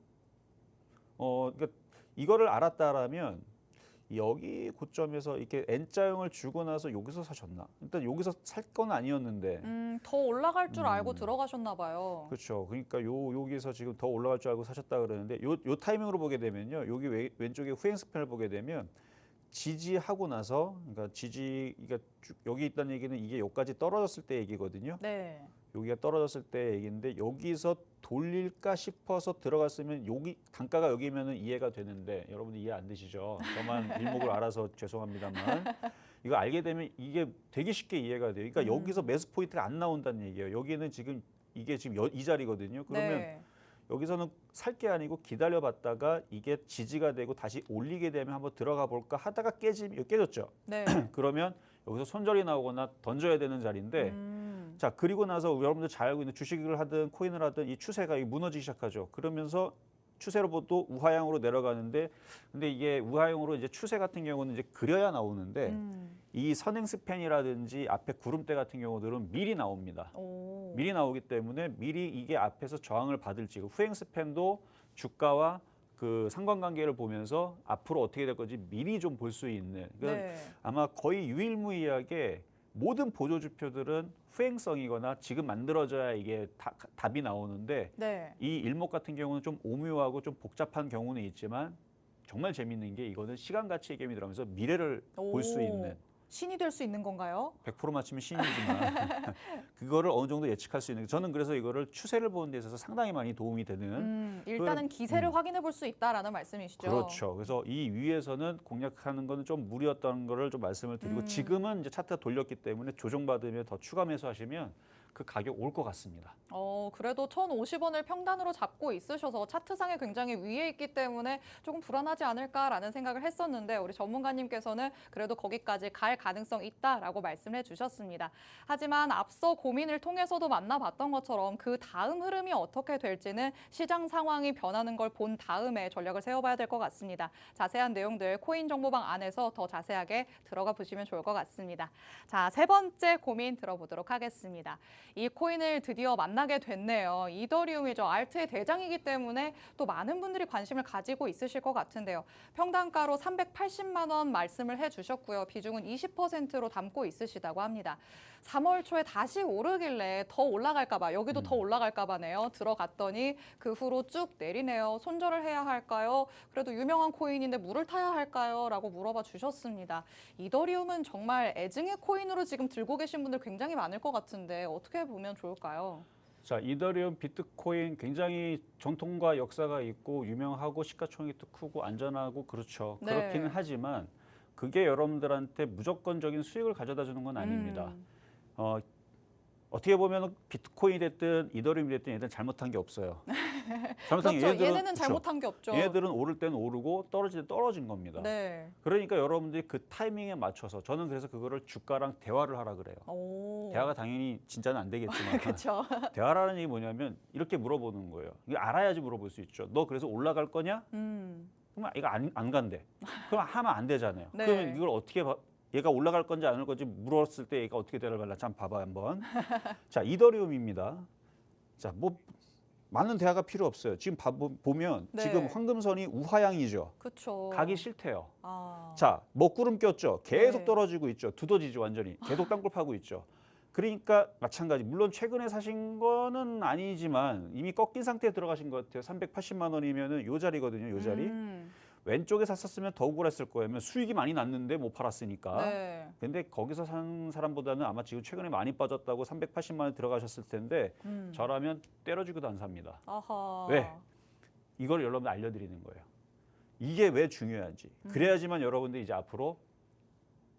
그러니까 이거를 알았다라면 여기 고점에서 이렇게 N자형을 주고 나서 여기서 사셨나? 일단 여기서 살 건 아니었는데. 더 올라갈 줄 알고 들어가셨나 봐요. 그렇죠. 그러니까 여기서 지금 더 올라갈 줄 알고 사셨다 그러는데 요 타이밍으로 보게 되면요. 여기 왼쪽에 후행 스팬을 보게 되면 지지하고 나서 그러니까 그러니까 여기 있다는 얘기는 이게 여기까지 떨어졌을 때 얘기거든요. 네. 여기가 떨어졌을 때 얘기인데 여기서 돌릴까 싶어서 들어갔으면 여기 단가가 여기면은 이해가 되는데 여러분들 이해 안 되시죠? 저만 일목을 알아서 죄송합니다만 이거 알게 되면 이게 되게 쉽게 이해가 돼요. 그러니까 여기서 매수 포인트가 안 나온다는 얘기예요. 여기는 지금 이게 지금 이 자리거든요. 그러면 네. 여기서는 살 게 아니고 기다려봤다가 이게 지지가 되고 다시 올리게 되면 한번 들어가 볼까 하다가 깨졌죠. 네. 그러면 여기서 손절이 나오거나 던져야 되는 자리인데 자 그리고 나서 여러분들 잘 알고 있는 주식을 하든 코인을 하든 이 추세가 무너지기 시작하죠. 그러면서 추세로부터 우하향으로 내려가는데 근데 이게 우하향으로 이제 추세 같은 경우는 이제 그려야 나오는데 이 선행 스팬이라든지 앞에 구름대 같은 경우들은 미리 나옵니다. 오. 미리 나오기 때문에 미리 이게 앞에서 저항을 받을지 후행 스팬도 주가와 그 상관관계를 보면서 앞으로 어떻게 될 건지 미리 좀 볼 수 있는 그러니까 네. 아마 거의 유일무이하게 모든 보조지표들은 후행성이거나 지금 만들어져야 이게 답이 나오는데 네. 이 일목 같은 경우는 좀 오묘하고 좀 복잡한 경우는 있지만 정말 재밌는 게 이거는 시간 가치의 개념이 들어가면서 미래를 볼 수 있는 신이 될 수 있는 건가요? 100% 맞추면 신이지만 그거를 어느 정도 예측할 수 있는 저는 그래서 이거를 추세를 보는 데 있어서 상당히 많이 도움이 되는 일단은 기세를 확인해 볼 수 있다라는 말씀이시죠. 그렇죠. 그래서 이 위에서는 공략하는 거는 좀 무리였다는 거를 좀 말씀을 드리고 지금은 이제 차트가 돌렸기 때문에 조정받으면 더 추가 매수하시면 그 가격 올 것 같습니다. 그래도 1,050원을 평단으로 잡고 있으셔서 차트상에 굉장히 위에 있기 때문에 조금 불안하지 않을까라는 생각을 했었는데 우리 전문가님께서는 그래도 거기까지 갈 가능성 있다라고 말씀해 주셨습니다. 하지만 앞서 고민을 통해서도 만나봤던 것처럼 그 다음 흐름이 어떻게 될지는 시장 상황이 변하는 걸 본 다음에 전략을 세워봐야 될 것 같습니다. 자세한 내용들 코인 정보방 안에서 더 자세하게 들어가 보시면 좋을 것 같습니다. 자, 세 번째 고민 들어보도록 하겠습니다. 이 코인을 드디어 만나게 됐네요. 이더리움이죠. 알트의 대장이기 때문에 또 많은 분들이 관심을 가지고 있으실 것 같은데요. 평단가로 380만 원 말씀을 해주셨고요. 비중은 20%로 담고 있으시다고 합니다. 3월 초에 다시 오르길래 더 올라갈까 봐, 여기도 더 올라갈까 봐네요. 들어갔더니 그 후로 쭉 내리네요. 손절을 해야 할까요? 그래도 유명한 코인인데 물을 타야 할까요? 라고 물어봐 주셨습니다. 이더리움은 정말 애증의 코인으로 지금 들고 계신 분들 굉장히 많을 것 같은데 어떻게 보면 좋을까요? 자, 이더리움, 비트코인 굉장히 전통과 역사가 있고 유명하고 시가총액도 크고 안전하고 그렇죠. 네. 그렇기는 하지만 그게 여러분들한테 무조건적인 수익을 가져다 주는 건 아닙니다. 어떻게 보면 비트코인이 됐든 이더리움이 됐든 얘들은 잘못한 게 없어요. 잘못한 게 그렇죠. 얘네는 그렇죠. 잘못한 게 없죠. 얘들은 오를 때는 오르고 떨어질 때 떨어진 겁니다. 네. 그러니까 여러분들이 그 타이밍에 맞춰서 저는 그래서 그거를 주가랑 대화를 하라 그래요. 오. 대화가 당연히 진짜는 안 되겠지만 그렇죠. 대화라는 얘기 뭐냐면 이렇게 물어보는 거예요. 이거 알아야지 물어볼 수 있죠. 너 그래서 올라갈 거냐? 그러면 이거 안 간대. 그럼 하면 안 되잖아요. 네. 그러면 이걸 어떻게 얘가 올라갈 건지 안 올 건지 물었을 때 얘가 어떻게 대답을 할지 한번 봐봐 한번. 자, 이더리움입니다. 자, 뭐 많은 대화가 필요 없어요. 지금 보면 네. 지금 황금선이 우하향이죠. 그렇죠. 가기 싫대요. 아. 자, 먹구름 꼈죠. 계속 네. 떨어지고 있죠. 두더지죠, 완전히. 계속 땅굴 파고 있죠. 그러니까 마찬가지. 물론 최근에 사신 거는 아니지만 이미 꺾인 상태에 들어가신 것 같아요. 380만 원이면은 요 자리거든요. 요 자리. 왼쪽에 샀었으면 더 억울했을 거예요. 수익이 많이 났는데 못 팔았으니까. 네. 근데 거기서 산 사람보다는 아마 지금 최근에 많이 빠졌다고 380만 원 들어가셨을 텐데 저라면 때려주기도 안 삽니다. 아하. 왜? 이걸 여러분 알려드리는 거예요. 이게 왜 중요한지. 그래야지만 여러분들 이제 앞으로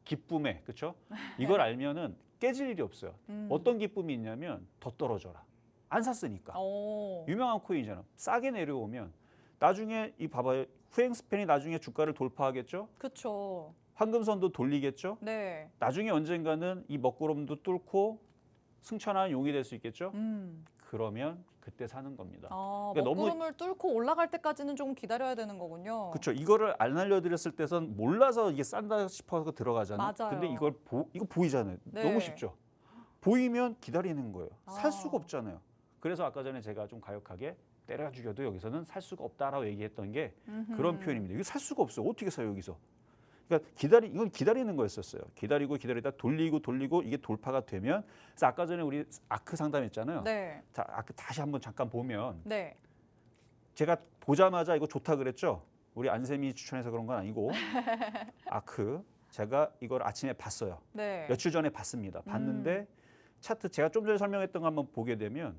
기쁨에, 그렇죠? 이걸 알면은 깨질 일이 없어요. 어떤 기쁨이 있냐면 더 떨어져라. 안 샀으니까. 오. 유명한 코인이잖아. 싸게 내려오면 나중에 이 봐봐요. 후행 스팬이 나중에 주가를 돌파하겠죠? 그렇죠. 황금선도 돌리겠죠? 네. 나중에 언젠가는 이 먹구름도 뚫고 승천하는 용이 될 수 있겠죠? 그러면 그때 사는 겁니다. 그러니까 먹구름을 뚫고 올라갈 때까지는 조금 기다려야 되는 거군요. 그렇죠. 이거를 안 알려드렸을 때선 몰라서 이게 싼다 싶어서 들어가잖아요. 맞아요. 근데 이거 보이잖아요. 네. 너무 쉽죠. 보이면 기다리는 거예요. 살 아. 수가 없잖아요. 그래서 아까 전에 제가 좀 가혹하게 때려 죽여도 여기서는 살 수가 없다라고 얘기했던 게 그런 표현입니다. 이거 살 수가 없어요. 어떻게 사요 여기서? 그러니까 이건 기다리는 거였었어요. 기다리다 돌리고 이게 돌파가 되면 그래서 아까 전에 우리 아크 상담했잖아요. 네. 자, 아크 다시 한번 잠깐 보면 네. 제가 보자마자 이거 좋다 그랬죠. 우리 안쌤이 추천해서 그런 건 아니고 아크 제가 이걸 아침에 봤어요. 네. 며칠 전에 봤습니다. 봤는데 차트 제가 좀 전에 설명했던 거 한번 보게 되면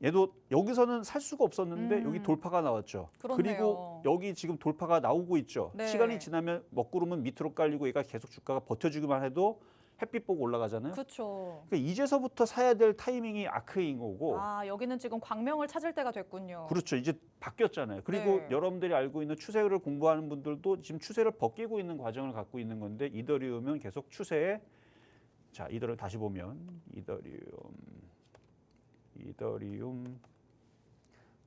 얘도 여기서는 살 수가 없었는데 여기 돌파가 나왔죠. 그렇네요. 그리고 여기 지금 돌파가 나오고 있죠. 네. 시간이 지나면 먹구름은 밑으로 깔리고 얘가 계속 주가가 버텨주기만 해도 햇빛 보고 올라가잖아요. 그렇죠. 그러니까 이제서부터 사야 될 타이밍이 아크인 거고 여기는 지금 광명을 찾을 때가 됐군요. 그렇죠. 이제 바뀌었잖아요. 그리고 네. 여러분들이 알고 있는 추세를 공부하는 분들도 지금 추세를 벗기고 있는 과정을 갖고 있는 건데 이더리움은 계속 추세에 자, 이더리움 다시 보면 이더리움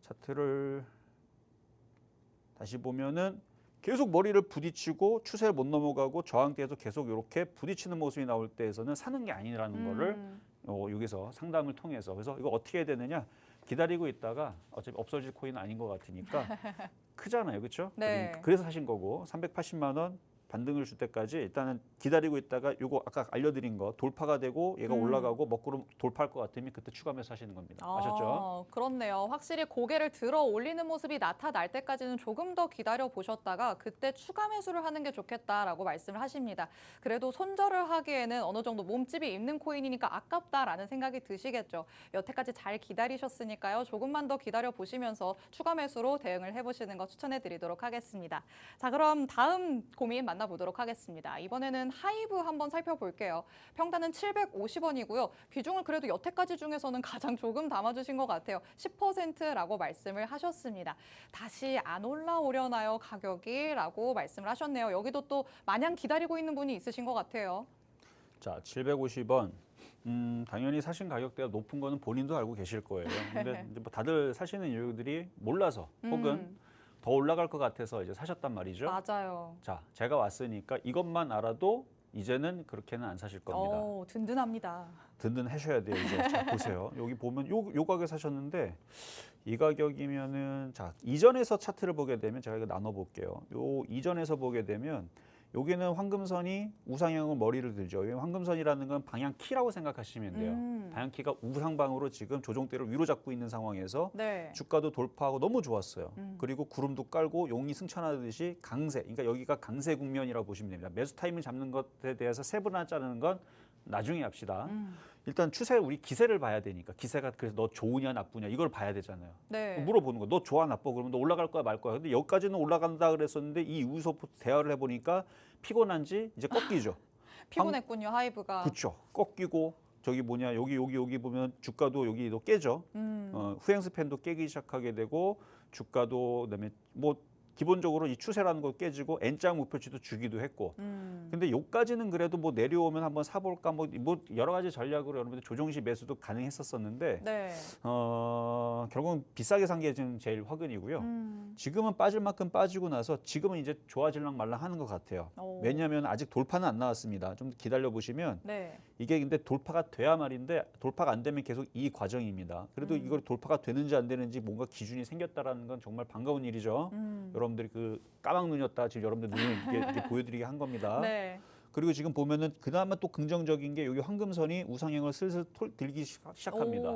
차트를 다시 보면은 계속 머리를 부딪히고 추세를 못 넘어가고 저항대에서 계속 이렇게 부딪히는 모습이 나올 때에서는 사는 게 아니라는 거를 여기서 상담을 통해서 그래서 이거 어떻게 해야 되느냐 기다리고 있다가 어차피 없어질 코인은 아닌 것 같으니까 크잖아요, 그렇죠? 네. 그래서 사신 거고 380만 원 반등을 줄 때까지 일단은 기다리고 있다가 요거 아까 알려드린 거 돌파가 되고 얘가 올라가고 먹구름 돌파할 것 같으면 그때 추가 매수하시는 겁니다. 아셨죠? 그렇네요. 확실히 고개를 들어 올리는 모습이 나타날 때까지는 조금 더 기다려 보셨다가 그때 추가 매수를 하는 게 좋겠다라고 말씀을 하십니다. 그래도 손절을 하기에는 어느 정도 몸집이 있는 코인이니까 아깝다라는 생각이 드시겠죠. 여태까지 잘 기다리셨으니까요. 조금만 더 기다려 보시면서 추가 매수로 대응을 해보시는 거 추천해 드리도록 하겠습니다. 자, 그럼 다음 고민 만나 만나보도록 하겠습니다. 이번에는 하이브 한번 살펴볼게요. 평단은 750원이고요. 비중을 그래도 여태까지 중에서는 가장 조금 담아주신 것 같아요. 10%라고 말씀을 하셨습니다. 다시 안 올라오려나요, 가격이? 라고 말씀을 하셨네요. 여기도 또 마냥 기다리고 있는 분이 있으신 것 같아요. 자, 750원. 당연히 사신 가격대가 높은 거는 본인도 알고 계실 거예요. 근데 이제 뭐 다들 사시는 이유들이 몰라서 혹은 더 올라갈 것 같아서 이제 사셨단 말이죠. 맞아요. 자, 제가 왔으니까 이것만 알아도 이제는 그렇게는 안 사실 겁니다. 든든합니다. 든든하셔야 돼요. 이제 자, 보세요. 여기 보면 요 가격 사셨는데 이 가격이면은 자, 이전에서 차트를 보게 되면 제가 이거 나눠 볼게요. 요 이전에서 보게 되면 여기는 황금선이 우상향으로 머리를 들죠. 황금선이라는 건 방향 키라고 생각하시면 돼요. 방향 키가 우상방으로 지금 조종대를 위로 잡고 있는 상황에서 네. 주가도 돌파하고 너무 좋았어요. 그리고 구름도 깔고 용이 승천하듯이 강세. 그러니까 여기가 강세 국면이라고 보시면 됩니다. 매수 타이밍 잡는 것에 대해서 세분화 자르는 건 나중에 합시다. 일단 추세 우리 기세를 봐야 되니까 기세가 그래서 너 좋으냐 나쁘냐 이걸 봐야 되잖아요. 네. 물어보는 거. 너 좋아 나빠 그러면 너 올라갈 거야 말 거야. 근데 여기까지는 올라간다 그랬었는데 이 이후서 대화를 해보니까 피곤한지 이제 꺾이죠. 피곤했군요, 하이브가. 그렇죠. 꺾이고 저기 뭐냐 여기 보면 주가도 여기도 깨죠. 후행스 팬도 깨기 시작하게 되고 주가도 그다음에 뭐 기본적으로 이 추세라는 거 깨지고 N자 목표치도 주기도 했고. 근데 요까지는 그래도 뭐 내려오면 한번 사볼까 뭐 여러 가지 전략으로 여러분들 조정시 매수도 가능했었었는데 네. 결국은 비싸게 산 게 지금 제일 화근이고요. 지금은 빠질 만큼 빠지고 나서 지금은 이제 좋아질랑 말랑 하는 것 같아요. 왜냐하면 아직 돌파는 안 나왔습니다. 좀 기다려 보시면 네. 이게 근데 돌파가 돼야 말인데 돌파가 안 되면 계속 이 과정입니다. 그래도 이걸 돌파가 되는지 안 되는지 뭔가 기준이 생겼다라는 건 정말 반가운 일이죠. 여러분들이 그 까막 눈이었다 지금 여러분들 눈을 이렇게 보여드리게 한 겁니다. 네. 그리고 지금 보면은 그나마 또 긍정적인 게 여기 황금선이 우상향을 슬슬 들기 시작합니다.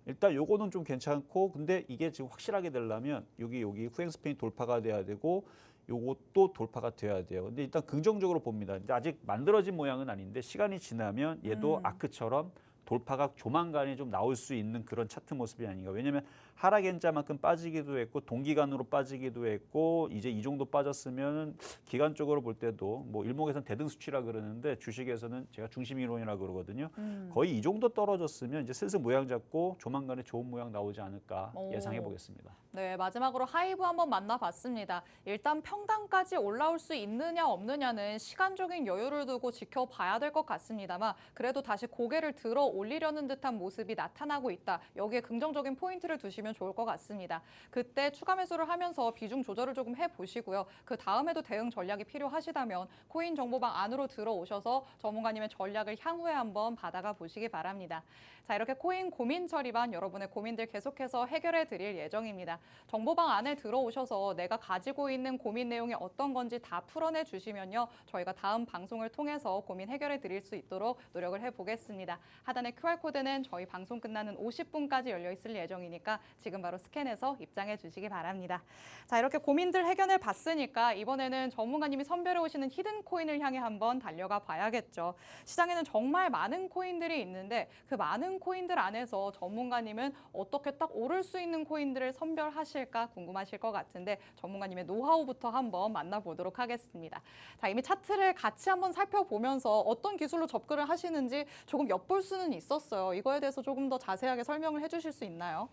일단 요거는 좀 괜찮고 근데 이게 지금 확실하게 되려면 여기 후행스팬이 돌파가 돼야 되고 요것도 돌파가 돼야 돼요. 근데 일단 긍정적으로 봅니다. 이제 아직 만들어진 모양은 아닌데 시간이 지나면 얘도 아크처럼 돌파가 조만간에 좀 나올 수 있는 그런 차트 모습이 아닌가. 왜냐하면 하락 N자만큼 빠지기도 했고 동기간으로 빠지기도 했고 이제 이 정도 빠졌으면 기간적으로 볼 때도 뭐 일목에서는 대등 수치라 그러는데 주식에서는 제가 중심 이론이라 그러거든요. 거의 이 정도 떨어졌으면 이제 슬슬 모양 잡고 조만간에 좋은 모양 나오지 않을까 예상해 보겠습니다. 네, 마지막으로 하이브 한번 만나봤습니다. 일단 평단까지 올라올 수 있느냐 없느냐는 시간적인 여유를 두고 지켜봐야 될 것 같습니다만 그래도 다시 고개를 들어 올리려는 듯한 모습이 나타나고 있다. 여기에 긍정적인 포인트를 두시면 좋을 것 같습니다. 그때 추가 매수를 하면서 비중 조절을 조금 해보시고요. 그 다음에도 대응 전략이 필요하시다면 코인 정보방 안으로 들어오셔서 전문가님의 전략을 향후에 한번 받아가 보시기 바랍니다. 자, 이렇게 코인 고민 처리반 여러분의 고민들 계속해서 해결해 드릴 예정입니다. 정보방 안에 들어오셔서 내가 가지고 있는 고민 내용이 어떤 건지 다 풀어내 주시면요. 저희가 다음 방송을 통해서 고민 해결해 드릴 수 있도록 노력을 해보겠습니다. 하단의 QR코드는 저희 방송 끝나는 50분까지 열려 있을 예정이니까 지금 바로 스캔해서 입장해 주시기 바랍니다. 자, 이렇게 고민들 해결해 봤으니까 이번에는 전문가님이 선별해 오시는 히든 코인을 향해 한번 달려가 봐야겠죠. 시장에는 정말 많은 코인들이 있는데 그 많은 코인들 안에서 전문가님은 어떻게 딱 오를 수 있는 코인들을 선별하실까 궁금하실 것 같은데 전문가님의 노하우부터 한번 만나보도록 하겠습니다. 자, 이미 차트를 같이 한번 살펴보면서 어떤 기술로 접근을 하시는지 조금 엿볼 수는 있었어요. 이거에 대해서 조금 더 자세하게 설명을 해주실 수 있나요?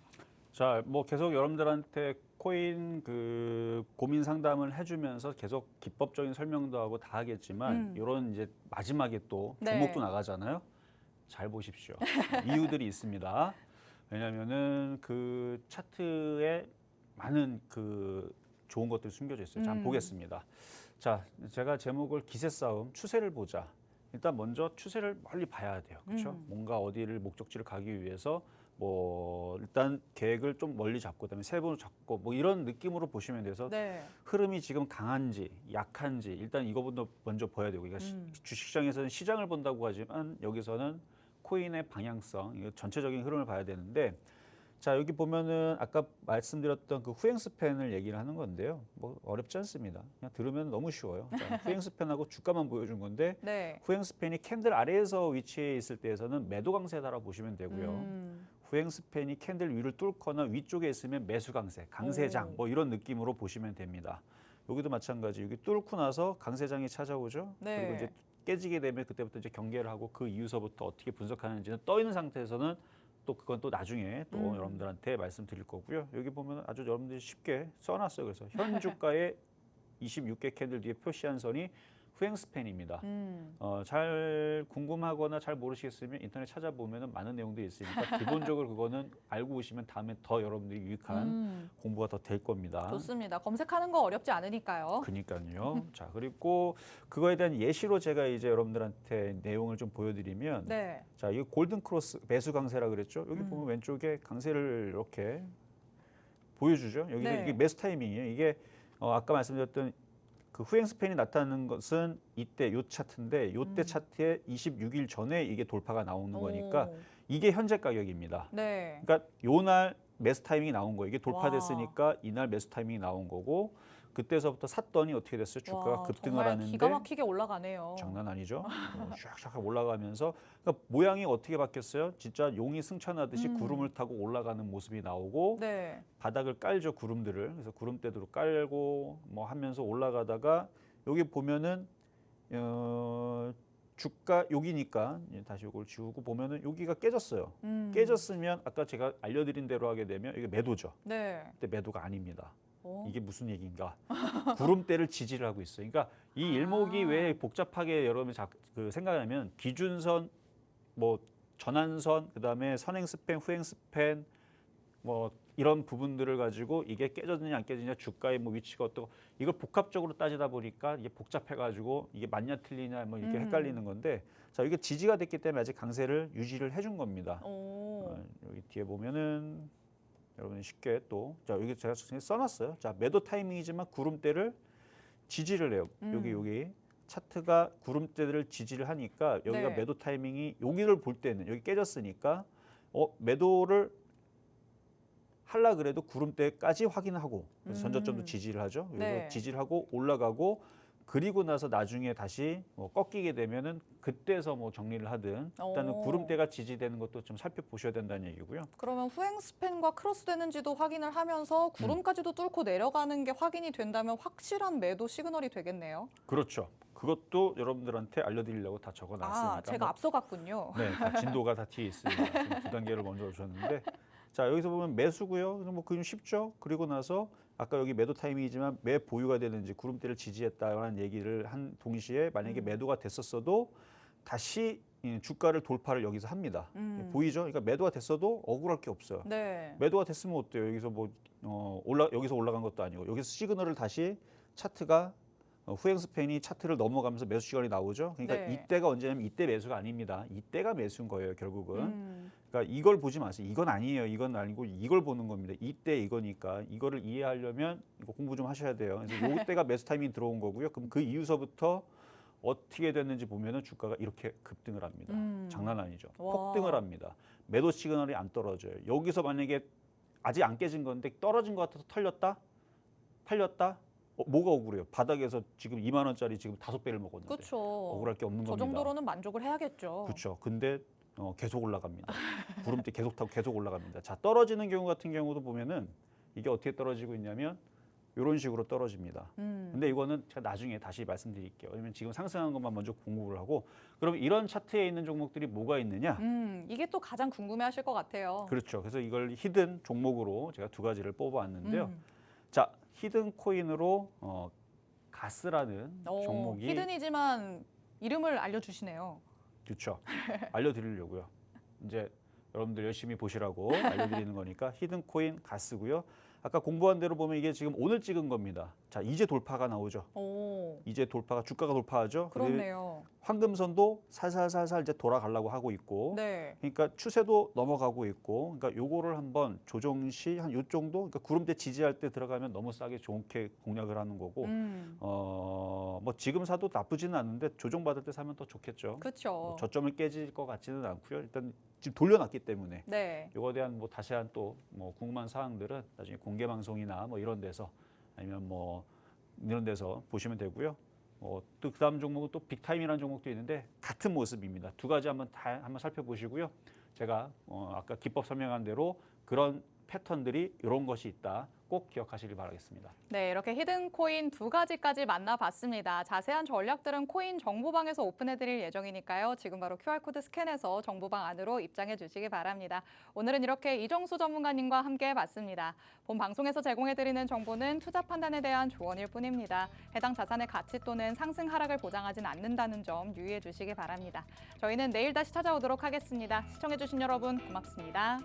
자, 뭐 계속 여러분들한테 코인 그 고민 상담을 해주면서 계속 기법적인 설명도 하고 다 하겠지만 이런 이제 마지막에 또 종목도 나가잖아요. 잘 보십시오. 이유들이 있습니다. 왜냐하면은 그 차트에 많은 그 좋은 것들이 숨겨져 있어요. 자, 한번 보겠습니다. 자, 제가 제목을 기세 싸움, 추세를 보자. 일단 먼저 추세를 멀리 봐야 돼요. 그렇죠? 뭔가 어디를 목적지를 가기 위해서 뭐 일단 계획을 좀 멀리 잡고 그다음에 세부로 잡고 뭐 이런 느낌으로 보시면 돼서 흐름이 지금 강한지 약한지 일단 이거부터 먼저 봐야 되고 그러니까 주식시장에서는 시장을 본다고 하지만 여기서는 코인의 방향성, 이거 전체적인 흐름을 봐야 되는데 자, 여기 보면은 아까 말씀드렸던 그 후행스팬을 얘기를 하는 건데요. 뭐 어렵지 않습니다. 그냥 들으면 너무 쉬워요. 자, 후행스팬하고 주가만 보여준 건데 후행스팬이 캔들 아래에서 위치해 있을 때에서는 매도 강세다라고 보시면 되고요. 후행스팬이 캔들 위를 뚫거나 위쪽에 있으면 매수 강세, 강세장 뭐 이런 느낌으로 보시면 됩니다. 여기도 마찬가지. 여기 뚫고 나서 강세장이 찾아오죠. 네. 그리고 이제 깨지게 되면 그때부터 이제 경계를 하고 그 이후서부터 어떻게 분석하는지는 떠 있는 상태에서는 또 그건 또 나중에 또 여러분들한테 말씀드릴 거고요. 여기 보면 아주 여러분들이 쉽게 써놨어요. 그래서 현 주가의 26개 캔들 뒤에 표시한 선이 후행 스팬입니다. 잘 궁금하거나 잘 모르시겠으면 인터넷 찾아보면 많은 내용들이 있으니까 기본적으로 그거는 알고 오시면 다음에 더 여러분들이 유익한 공부가 더 될 겁니다. 좋습니다. 검색하는 거 어렵지 않으니까요. 그러니까요. 자, 그리고 그거에 대한 예시로 제가 이제 여러분들한테 내용을 좀 보여드리면, 네. 자, 이거 골든 크로스 매수 강세라 그랬죠. 여기 보면 왼쪽에 강세를 이렇게 보여주죠. 여기는 네. 이게 매수 타이밍이에요. 이게 아까 말씀드렸던 그 후행 스팬이 나타나는 것은 이때 요 차트인데 요때 차트에 26일 전에 이게 돌파가 나오는 거니까 오. 이게 현재 가격입니다. 네. 그러니까 요날 매수 타이밍이 나온 거예요. 이게 돌파됐으니까 이날 매수 타이밍이 나온 거고 그때서부터 샀더니 어떻게 됐어요? 주가가 와, 급등을 정말 하는데 기가 막히게 올라가네요. 장난 아니죠? 샥샥 올라가면서 그러니까 모양이 어떻게 바뀌었어요? 진짜 용이 승천하듯이 구름을 타고 올라가는 모습이 나오고 네. 바닥을 깔죠, 구름들을. 그래서 구름대도 깔고 뭐 하면서 올라가다가 여기 보면은 주가 여기니까 다시 이걸 지우고 보면은 여기가 깨졌어요. 깨졌으면 아까 제가 알려드린 대로 하게 되면 이게 매도죠. 네. 근데 매도가 아닙니다. 어? 이게 무슨 얘기인가? 구름대를 지지를 하고 있어요. 그러니까 이 일목이 왜 복잡하게 여러분이 그 생각하면 기준선, 뭐 전환선, 그다음에 선행 스팬, 후행 스팬, 뭐 이런 부분들을 가지고 이게 깨졌느냐 안 깨졌느냐 주가의 뭐 위치가 어떻고 이걸 복합적으로 따지다 보니까 이게 복잡해가지고 이게 맞냐 틀리냐 뭐 이렇게 헷갈리는 건데 자 이게 지지가 됐기 때문에 아직 강세를 유지를 해준 겁니다. 오. 여기 뒤에 보면은 여러분이 쉽게 또 자 여기 제가 써놨어요. 자 매도 타이밍이지만 구름대를 지지를 해요. 여기 차트가 구름대를 지지를 하니까 여기가 네. 매도 타이밍이 여기를 볼 때는 여기 깨졌으니까 매도를 하려 그래도 구름대까지 확인하고 그래서 전저점도 지지를 하죠. 그래서 네. 지지를 하고 올라가고 그리고 나서 나중에 다시 꺾이게 되면은 그때서 뭐 정리를 하든 일단은 오. 구름대가 지지되는 것도 좀 살펴보셔야 된다는 얘기고요. 그러면 후행 스팬과 크로스 되는지도 확인을 하면서 구름까지도 뚫고 내려가는 게 확인이 된다면 확실한 매도 시그널이 되겠네요. 그렇죠. 그것도 여러분들한테 알려드리려고 다 적어놨으니까. 아, 제가 앞서갔군요. 네, 다 진도가 다 뒤에 있습니다. 지금 두 단계를 먼저 주셨는데, 자 여기서 보면 매수고요. 뭐 그좀 쉽죠. 그리고 나서 아까 여기 매도 타이밍이지만 매 보유가 되는지 구름대를 지지했다라는 얘기를 한 동시에 만약에 매도가 됐었어도 다시 주가를 돌파를 여기서 합니다. 보이죠? 그러니까 매도가 됐어도 억울할 게 없어요. 네. 매도가 됐으면 어때요? 여기서 뭐 여기서 올라간 것도 아니고 여기서 시그널을 다시 차트가 후행 스팬이 차트를 넘어가면서 매수 시간이 나오죠. 그러니까 네. 이때가 언제냐면 이때 매수가 아닙니다. 이때가 매수인 거예요, 결국은. 그러니까 이걸 보지 마세요. 이건 아니에요. 이건 아니고 이걸 보는 겁니다. 이때 이거니까 이거를 이해하려면 이거 공부 좀 하셔야 돼요. 그래서 이때가 매수 타이밍 들어온 거고요. 그럼 그 이후서부터 어떻게 됐는지 보면은 주가가 이렇게 급등을 합니다. 장난 아니죠. 와. 폭등을 합니다. 매도 시그널이 안 떨어져요. 여기서 만약에 아직 안 깨진 건데 떨어진 것 같아서 털렸다? 팔렸다? 뭐가 억울해요? 바닥에서 지금 2만 원짜리 지금 5배를 먹었는데 그렇죠. 억울할 게 없는 저 겁니다. 정도로는 만족을 해야겠죠. 그렇죠. 근데 계속 올라갑니다. 구름대 계속 타고 계속 올라갑니다. 자 떨어지는 경우 같은 경우도 보면은 이게 어떻게 떨어지고 있냐면 이런 식으로 떨어집니다. 근데 이거는 제가 나중에 다시 말씀드릴게요. 왜냐면 지금 상승한 것만 먼저 공부를 하고 그럼 이런 차트에 있는 종목들이 뭐가 있느냐? 이게 또 가장 궁금해하실 것 같아요. 그렇죠. 그래서 이걸 히든 종목으로 제가 두 가지를 뽑아왔는데요. 자 히든 코인으로 가스라는 종목이 히든이지만 이름을 알려주시네요. 그렇죠. 알려드리려고요. 이제 여러분들 열심히 보시라고 알려드리는 거니까 히든 코인 가스고요. 아까 공부한 대로 보면 이게 지금 오늘 찍은 겁니다. 자 이제 돌파가 나오죠. 오, 이제 돌파가 주가가 돌파하죠. 그렇네요. 황금선도 살살살살 이제 돌아가려고 하고 있고, 네. 그러니까 추세도 넘어가고 있고, 그러니까 요거를 한번 조정 시 한 요 정도, 그러니까 구름대 지지할 때 들어가면 너무 싸게 좋게 공략을 하는 거고, 뭐 지금 사도 나쁘지는 않은데 조정 받을 때 사면 더 좋겠죠. 그렇죠. 뭐 저점을 깨질 것 같지는 않고요. 일단 지금 돌려놨기 때문에 네. 요거에 대한 뭐 다시 한 또 뭐 궁금한 사항들은 나중에 공개 방송이나 뭐 이런 데서 아니면 뭐 이런 데서 보시면 되고요. 또 그다음 종목은 또 빅타임이라는 종목도 있는데 같은 모습입니다. 두 가지 한번 살펴보시고요. 제가 아까 기법 설명한 대로 그런 패턴들이 이런 것이 있다. 꼭 기억하시길 바라겠습니다. 네, 이렇게 히든 코인 2가지까지 만나봤습니다. 자세한 전략들은 코인 정보방에서 오픈해드릴 예정이니까요. 지금 바로 QR코드 스캔해서 정보방 안으로 입장해 주시기 바랍니다. 오늘은 이렇게 이정수 전문가님과 함께 해봤습니다. 본 방송에서 제공해드리는 정보는 투자 판단에 대한 조언일 뿐입니다. 해당 자산의 가치 또는 상승 하락을 보장하진 않는다는 점 유의해 주시기 바랍니다. 저희는 내일 다시 찾아오도록 하겠습니다. 시청해주신 여러분 고맙습니다.